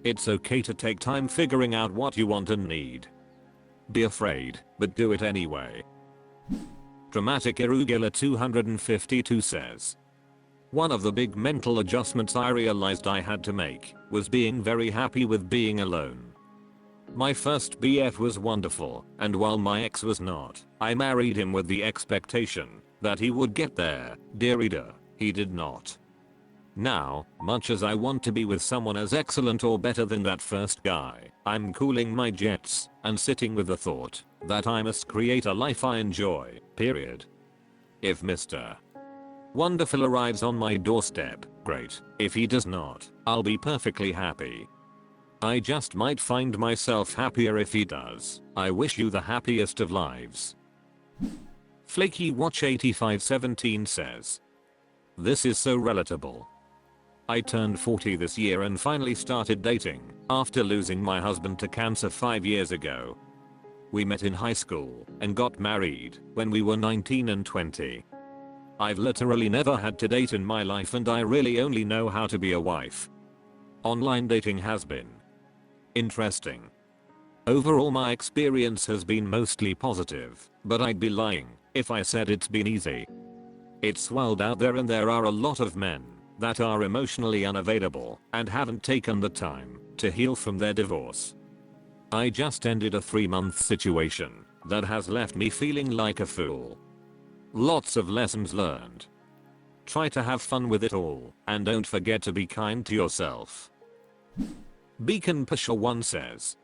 It's okay to take time figuring out what you want and need. Be afraid, but do it anyway. Dramatic Irregular 252 says, one of the big mental adjustments I realized I had to make was being very happy with being alone. My first BF was wonderful, and while my ex was not, I married him with the expectation that he would get there. Dear reader, he did not. Now, much as I want to be with someone as excellent or better than that first guy, I'm cooling my jets and sitting with the thought that I must create a life I enjoy, period. If Mr. Wonderful arrives on my doorstep, great. If he does not, I'll be perfectly happy. I just might find myself happier if he does. I wish you the happiest of lives. Flaky Watch 8517 says, this is so relatable. I turned 40 this year and finally started dating after losing my husband to cancer 5 years ago. We met in high school and got married when we were 19 and 20. I've literally never had to date in my life and I really only know how to be a wife. Online dating has been interesting. Overall my experience has been mostly positive, but I'd be lying if I said it's been easy. It's wild out there and there are a lot of men that are emotionally unavailable and haven't taken the time to heal from their divorce. I just ended a 3-month situation that has left me feeling like a fool. Lots of lessons learned. Try to have fun with it all and don't forget to be kind to yourself. Beacon Pusher 1 says,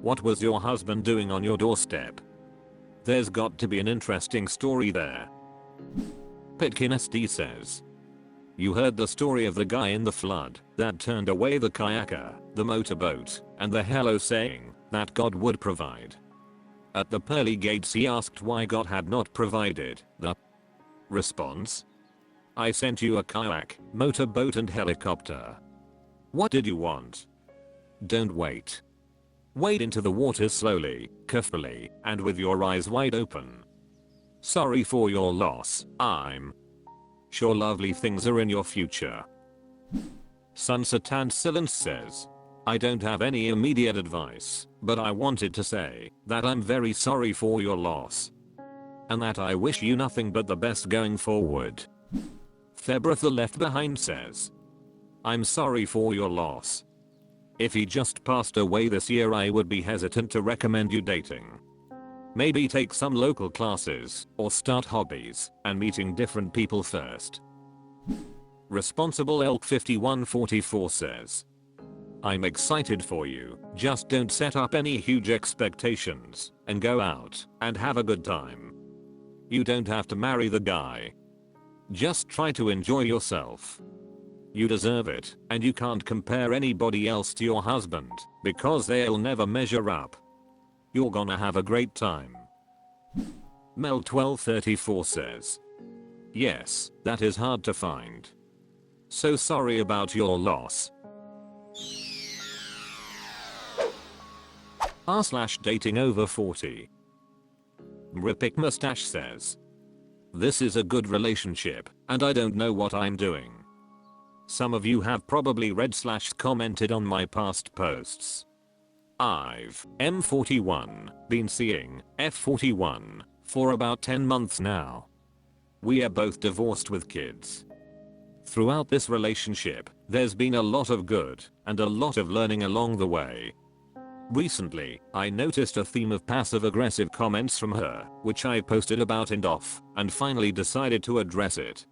what was your husband doing on your doorstep? There's got to be an interesting story there. Pitkin SD says, you heard the story of the guy in the flood that turned away the kayaker, the motorboat, and the hello saying that God would provide. At the pearly gates he asked why God had not provided. The response? I sent you a kayak, motorboat and helicopter. What did you want? Don't wait. Wade into the water slowly, carefully, and with your eyes wide open. Sorry for your loss, I'm sure lovely things are in your future. Sunset and Silence says, I don't have any immediate advice, but I wanted to say that I'm very sorry for your loss. And that I wish you nothing but the best going forward. Thebra the Left Behind says, I'm sorry for your loss. If he just passed away this year I would be hesitant to recommend you dating. Maybe take some local classes or start hobbies and meeting different people first. Responsible Elk 5144 says, I'm excited for you, just don't set up any huge expectations and go out and have a good time. You don't have to marry the guy. Just try to enjoy yourself. You deserve it, and you can't compare anybody else to your husband because they'll never measure up. You're gonna have a great time. Mel 1234 says, yes, that is hard to find. So sorry about your loss. r/datingoverforty. Ripic Mustache says, this is a good relationship, and I don't know what I'm doing. Some of you have probably read / commented on my past posts. I've M41 been seeing F41 for about 10 months now. We are both divorced with kids. Throughout this relationship, there's been a lot of good and a lot of learning along the way. Recently, I noticed a theme of passive-aggressive comments from her, which I posted about and off, and finally decided to address it.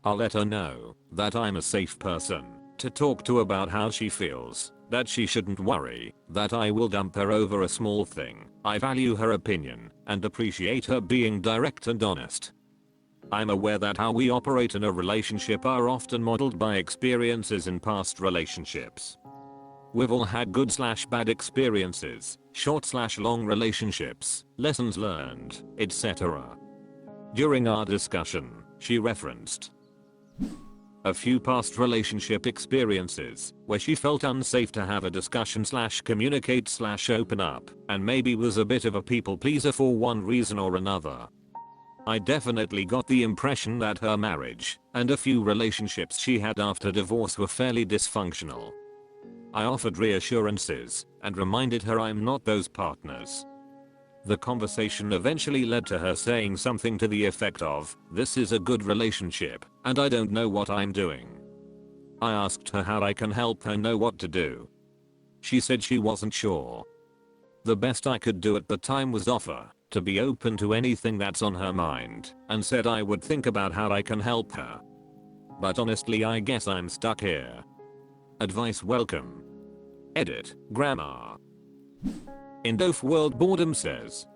I'll let her know that I'm a safe person to talk to about how she feels, that she shouldn't worry, that I will dump her over a small thing. I value her opinion and appreciate her being direct and honest. I'm aware that how we operate in a relationship are often modeled by experiences in past relationships. We've all had good / bad experiences, short / long relationships, lessons learned, etc. During our discussion, she referenced a few past relationship experiences where she felt unsafe to have a discussion / communicate / open up, and maybe was a bit of a people pleaser for one reason or another. I definitely got the impression that her marriage and a few relationships she had after divorce were fairly dysfunctional. I offered reassurances and reminded her I'm not those partners. The conversation eventually led to her saying something to the effect of, "This is a good relationship, and I don't know what I'm doing." I asked her how I can help her know what to do. She said she wasn't sure. The best I could do at the time was offer to be open to anything that's on her mind, and said I would think about how I can help her. But honestly, I guess I'm stuck here. Advice welcome. Edit, grammar. In Doof World Boredom says,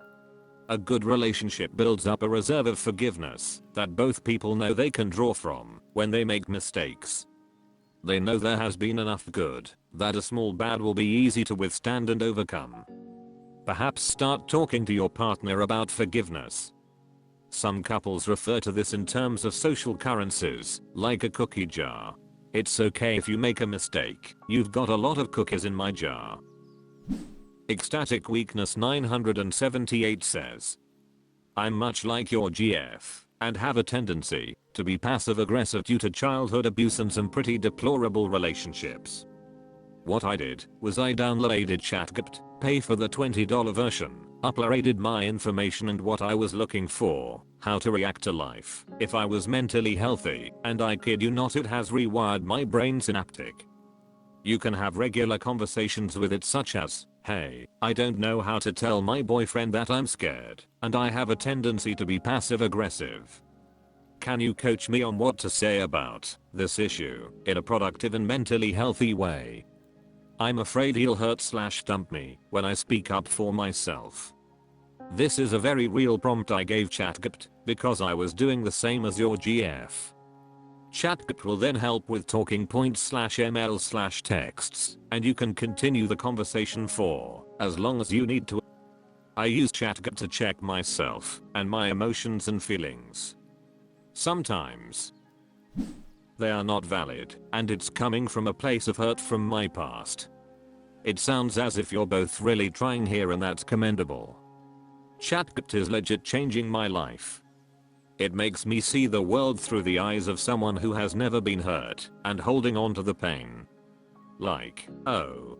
a good relationship builds up a reserve of forgiveness that both people know they can draw from when they make mistakes. They know there has been enough good that a small bad will be easy to withstand and overcome. Perhaps start talking to your partner about forgiveness. Some couples refer to this in terms of social currencies, like a cookie jar. It's okay if you make a mistake, you've got a lot of cookies in my jar. Ecstatic Weakness 978 says, I'm much like your GF, and have a tendency to be passive-aggressive due to childhood abuse and some pretty deplorable relationships. What I did was I downloaded ChatGPT, pay for the $20 version, uploaded my information and what I was looking for, how to react to life if I was mentally healthy, and I kid you not, it has rewired my brain synaptic. You can have regular conversations with it such as, hey, I don't know how to tell my boyfriend that I'm scared, and I have a tendency to be passive-aggressive. Can you coach me on what to say about this issue in a productive and mentally healthy way? I'm afraid he'll hurt / dump me when I speak up for myself. This is a very real prompt I gave ChatGPT because I was doing the same as your GF. ChatGPT will then help with talking points /ML /texts, and you can continue the conversation for as long as you need to. I use ChatGPT to check myself and my emotions and feelings. Sometimes they are not valid, and it's coming from a place of hurt from my past. It sounds as if you're both really trying here, and that's commendable. ChatGPT is legit changing my life. It makes me see the world through the eyes of someone who has never been hurt and holding on to the pain. Like, oh,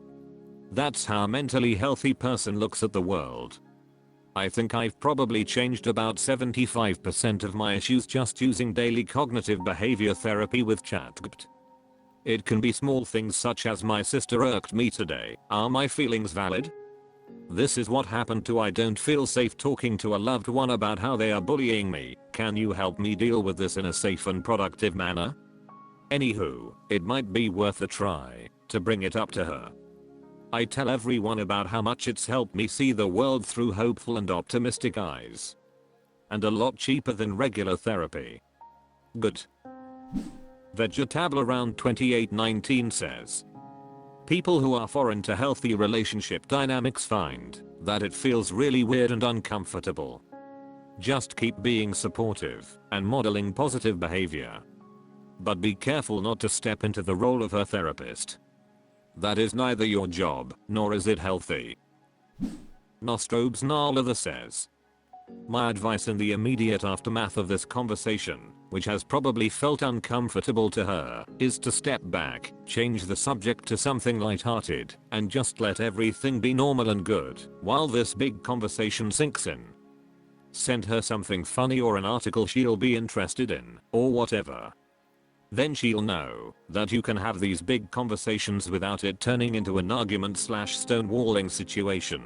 that's how a mentally healthy person looks at the world. I think I've probably changed about 75% of my issues just using daily cognitive behavior therapy with ChatGPT. It can be small things such as my sister irked me today. Are my feelings valid? This is what happened to I don't feel safe talking to a loved one about how they are bullying me. Can you help me deal with this in a safe and productive manner? Anywho, it might be worth a try to bring it up to her. I tell everyone about how much it's helped me see the world through hopeful and optimistic eyes. And a lot cheaper than regular therapy. Good. Vegetable around 2819 says, people who are foreign to healthy relationship dynamics find that it feels really weird and uncomfortable. Just keep being supportive and modeling positive behavior. But be careful not to step into the role of her therapist. That is neither your job, nor is it healthy. Nostrobes Narlather says, My advice in the immediate aftermath of this conversation, which has probably felt uncomfortable to her, is to step back, change the subject to something lighthearted, and just let everything be normal and good while this big conversation sinks in. Send her something funny or an article she'll be interested in, or whatever. Then she'll know that you can have these big conversations without it turning into an argument/stonewalling situation.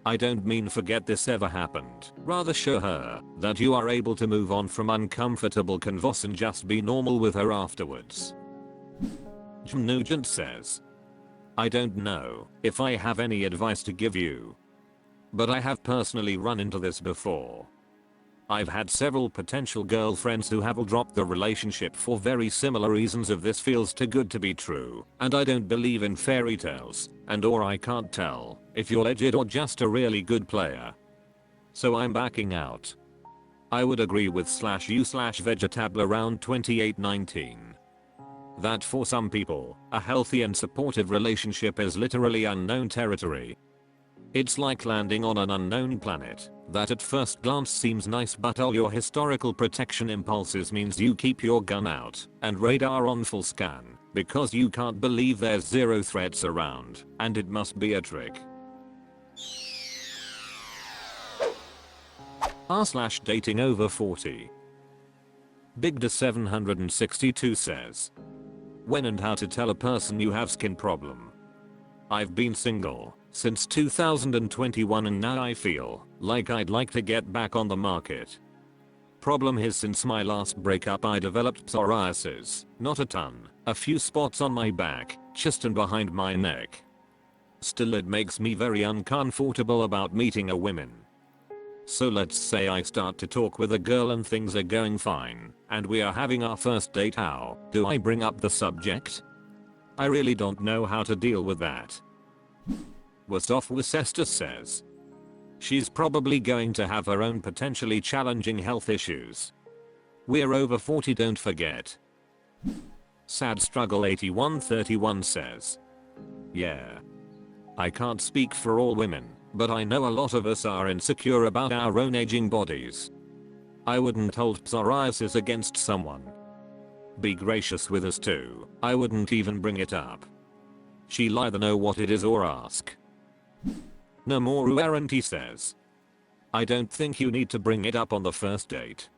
I don't mean forget this ever happened, rather show her that you are able to move on from uncomfortable convos and just be normal with her afterwards. Jim Nugent says, I don't know if I have any advice to give you, but I have personally run into this before. I've had several potential girlfriends who have all dropped the relationship for very similar reasons of this feels too good to be true, and I don't believe in fairy tales, and or I can't tell if you're legit or just a really good player. So I'm backing out. I would agree with /you/vegetable around 2819. That for some people, a healthy and supportive relationship is literally unknown territory. It's like landing on an unknown planet that at first glance seems nice, but all your historical protection impulses means you keep your gun out and radar on full scan because you can't believe there's zero threats around and it must be a trick. r/datingoverforty. Bigda762 says, when and how to tell a person you have skin problem. I've been single since 2021 and now I feel like I'd like to get back on the market. Problem is, since my last breakup I developed psoriasis, not a ton, a few spots on my back, chest and behind my neck. Still, it makes me very uncomfortable about meeting a woman. So let's say I start to talk with a girl and things are going fine, and we are having our first date. How do I bring up the subject? I really don't know how to deal with that. Worcester says, she's probably going to have her own potentially challenging health issues. We're over 40, don't forget. Sad Struggle 8131 says, yeah. I can't speak for all women, but I know a lot of us are insecure about our own aging bodies. I wouldn't hold psoriasis against someone. Be gracious with us too, I wouldn't even bring it up. She'll either know what it is or ask. Namoru Aranti says, I don't think you need to bring it up on the first date.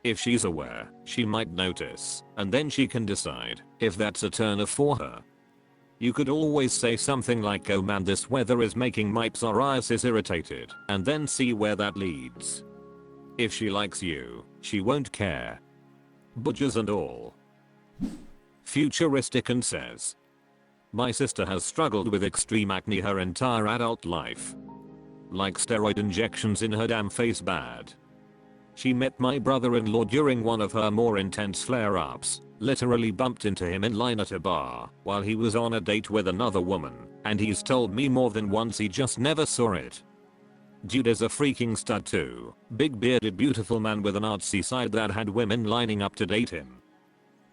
If she's aware, she might notice, and then she can decide if that's a turner for her. You could always say something like, oh man, this weather is making my psoriasis irritated, and then see where that leads. If she likes you, she won't care. Budgers and all. Futuristic and says, my sister has struggled with extreme acne her entire adult life. Like steroid injections in her damn face bad. She met my brother-in-law during one of her more intense flare-ups, literally bumped into him in line at a bar while he was on a date with another woman, and he's told me more than once he just never saw it. Dude is a freaking stud too, big bearded beautiful man with an artsy side that had women lining up to date him.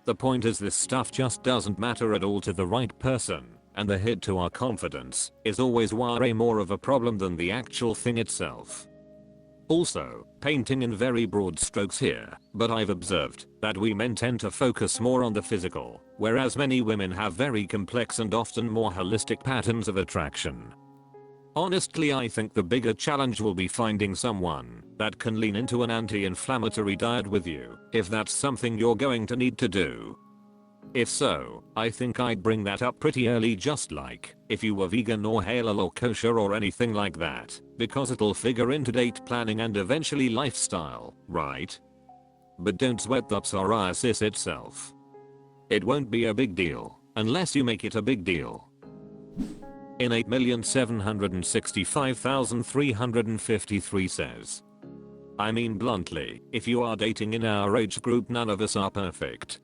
The point is, this stuff just doesn't matter at all to the right person, and the hit to our confidence is always way more of a problem than the actual thing itself. Also, painting in very broad strokes here, but I've observed that we men tend to focus more on the physical, whereas many women have very complex and often more holistic patterns of attraction. Honestly, I think the bigger challenge will be finding someone that can lean into an anti-inflammatory diet with you, if that's something you're going to need to do. If so, I think I'd bring that up pretty early, just like if you were vegan or halal or kosher or anything like that, because it'll figure into date planning and eventually lifestyle, right? But don't sweat the psoriasis itself. It won't be a big deal, unless you make it a big deal. In 8,765,353 says, I mean bluntly, if you are dating in our age group, none of us are perfect.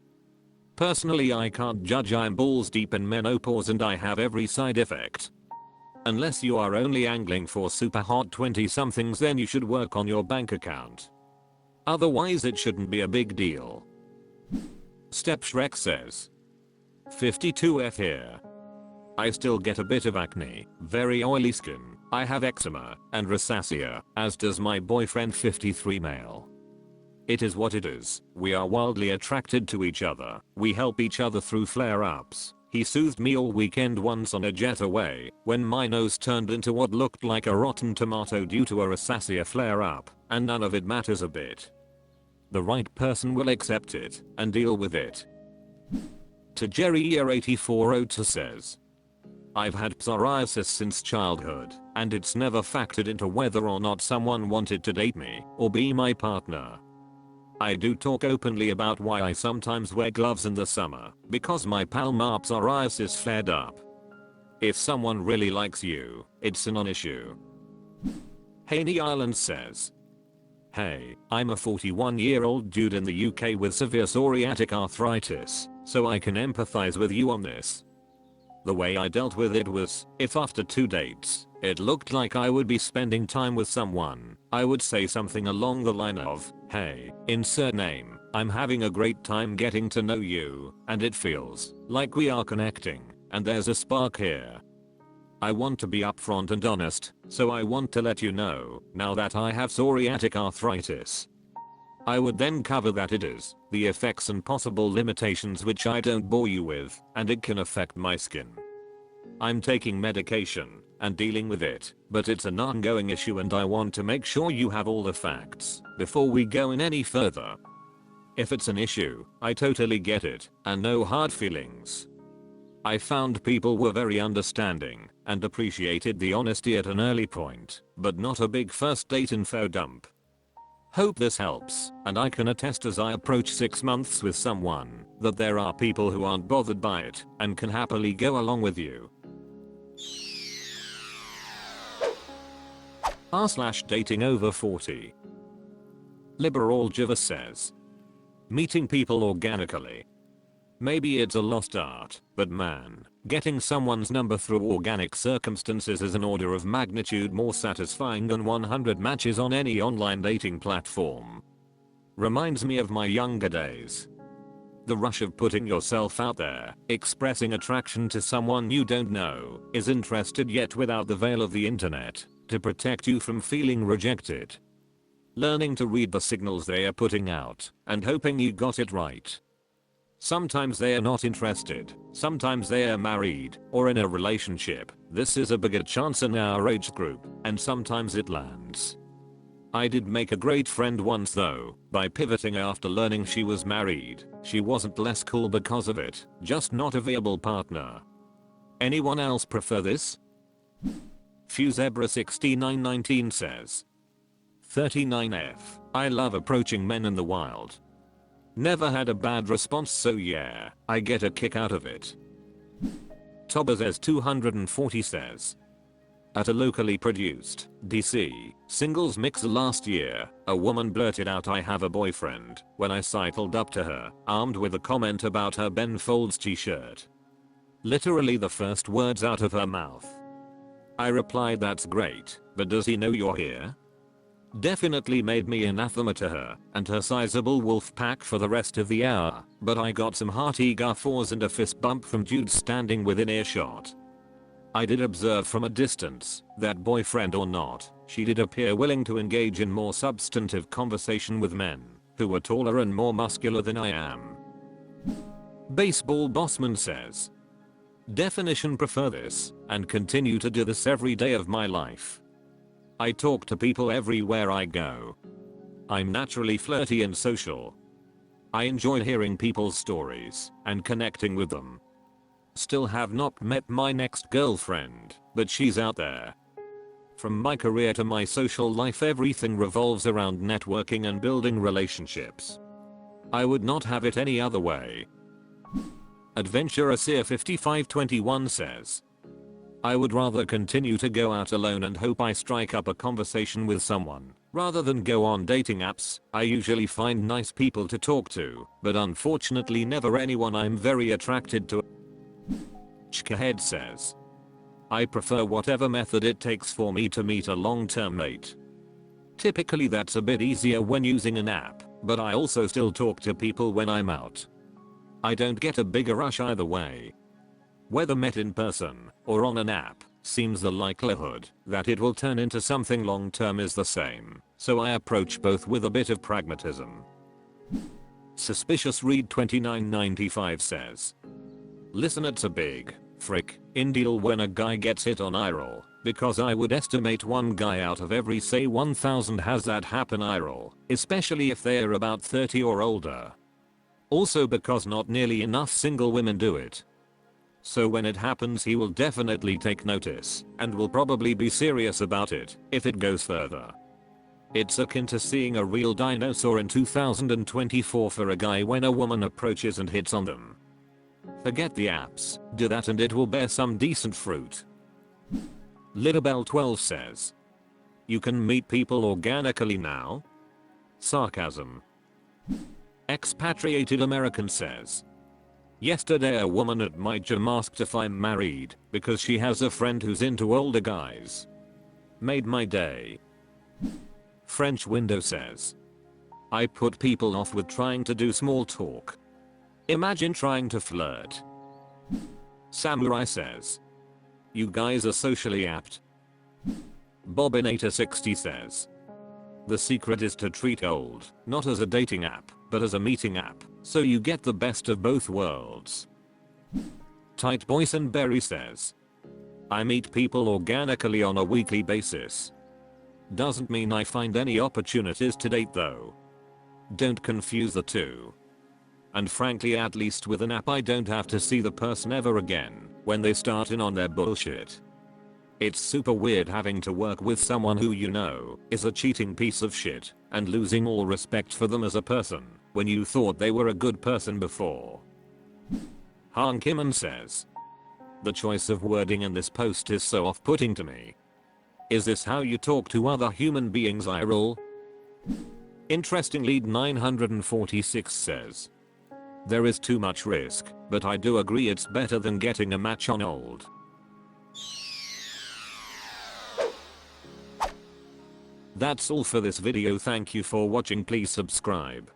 Personally, I can't judge. I'm balls deep in menopause and I have every side effect. Unless you are only angling for super hot 20 somethings, then you should work on your bank account. Otherwise it shouldn't be a big deal. Step Shrek says, 52F here. I still get a bit of acne, very oily skin, I have eczema, and rosacea, as does my boyfriend 53 male. It is what it is, we are wildly attracted to each other, we help each other through flare-ups. He soothed me all weekend once on a jet away, when my nose turned into what looked like a rotten tomato due to a rosacea flare-up, and none of it matters a bit. The right person will accept it, and deal with it. To Jerry Year 8402 says, I've had psoriasis since childhood, and it's never factored into whether or not someone wanted to date me, or be my partner. I do talk openly about why I sometimes wear gloves in the summer, because my palmar psoriasis flared up. If someone really likes you, it's a non-issue. Haney Island says, hey, I'm a 41-year-old dude in the UK with severe psoriatic arthritis, so I can empathize with you on this. The way I dealt with it was, if after 2 dates, it looked like I would be spending time with someone, I would say something along the line of, hey, insert name, I'm having a great time getting to know you, and it feels like we are connecting, and there's a spark here. I want to be upfront and honest, so I want to let you know, now that I have psoriatic arthritis. I would then cover that it is, the effects and possible limitations which I don't bore you with, and it can affect my skin. I'm taking medication, and dealing with it, but it's an ongoing issue and I want to make sure you have all the facts, before we go in any further. If it's an issue, I totally get it, and no hard feelings. I found people were very understanding, and appreciated the honesty at an early point, but not a big first date info dump. Hope this helps, and I can attest as I approach 6 months with someone, that there are people who aren't bothered by it, and can happily go along with you. r/datingoverforty. Liberal Jiva says, meeting people organically. Maybe it's a lost art, but man, getting someone's number through organic circumstances is an order of magnitude more satisfying than 100 matches on any online dating platform. Reminds me of my younger days. The rush of putting yourself out there, expressing attraction to someone you don't know, is interested yet without the veil of the internet, to protect you from feeling rejected. Learning to read the signals they are putting out, and hoping you got it right. Sometimes they are not interested, sometimes they are married, or in a relationship, this is a bigger chance in our age group, and sometimes it lands. I did make a great friend once though, by pivoting after learning she was married. She wasn't less cool because of it, just not a viable partner. Anyone else prefer this? Fuzebra6919 says, 39F, I love approaching men in the wild. Never had a bad response, so yeah, I get a kick out of it. Tobazes240 says, at a locally produced, DC, singles mixer last year, a woman blurted out I have a boyfriend, when I sidled up to her, armed with a comment about her Ben Folds t-shirt. Literally the first words out of her mouth. I replied that's great, but does he know you're here? Definitely made me anathema to her and her sizable wolf pack for the rest of the hour, but I got some hearty guffaws and a fist bump from dudes standing within earshot. I did observe from a distance that boyfriend or not, she did appear willing to engage in more substantive conversation with men who were taller and more muscular than I am. Baseball Bossman says, definition prefer this and continue to do this every day of my life. I talk to people everywhere I go. I'm naturally flirty and social. I enjoy hearing people's stories and connecting with them. Still have not met my next girlfriend, but she's out there. From my career to my social life, everything revolves around networking and building relationships. I would not have it any other way. Adventurer Seer 5521 says, I would rather continue to go out alone and hope I strike up a conversation with someone, rather than go on dating apps. I usually find nice people to talk to, but unfortunately never anyone I'm very attracted to. Chkahead says, I prefer whatever method it takes for me to meet a long-term mate. Typically that's a bit easier when using an app, but I also still talk to people when I'm out. I don't get a bigger rush either way. whether met in person or on an app, seems the likelihood that it will turn into something long term is the same, so I approach both with a bit of pragmatism. Suspicious Read 2995 says, listen, it's a big in deal when a guy gets hit on IRL, because I would estimate one guy out of every say 1000 has that happen IRL, especially if they're about 30 or older. Also because not nearly enough single women do it. So when it happens he will definitely take notice and will probably be serious about it if it goes further. It's akin to seeing a real dinosaur in 2024 for a guy when a woman approaches and hits on them. Forget the apps, do that and it will bear some decent fruit. Lidabel12 says, you can meet people organically now? Sarcasm. Expatriated American says, yesterday a woman at my gym asked if I'm married because she has a friend who's into older guys. Made my day. French Window says, I put people off with trying to do small talk. Imagine trying to flirt. Samurai says, you guys are socially apt. Bobinator60 says, the secret is to treat old not as a dating app but as a meeting app, so you get the best of both worlds. Tight Boysenberry says, I meet people organically on a weekly basis. Doesn't mean I find any opportunities to date though. Don't confuse the two. And frankly, at least with an app I don't have to see the person ever again when they start in on their bullshit. It's super weird having to work with someone who you know is a cheating piece of shit and losing all respect for them as a person when you thought they were a good person before. Han Kiman says, the choice of wording in this post is so off-putting to me. Is this how you talk to other human beings, IRL? Interesting Lead 946 says, there is too much risk, but I do agree it's better than getting a match on old. That's all for this video. Thank you for watching. Please subscribe.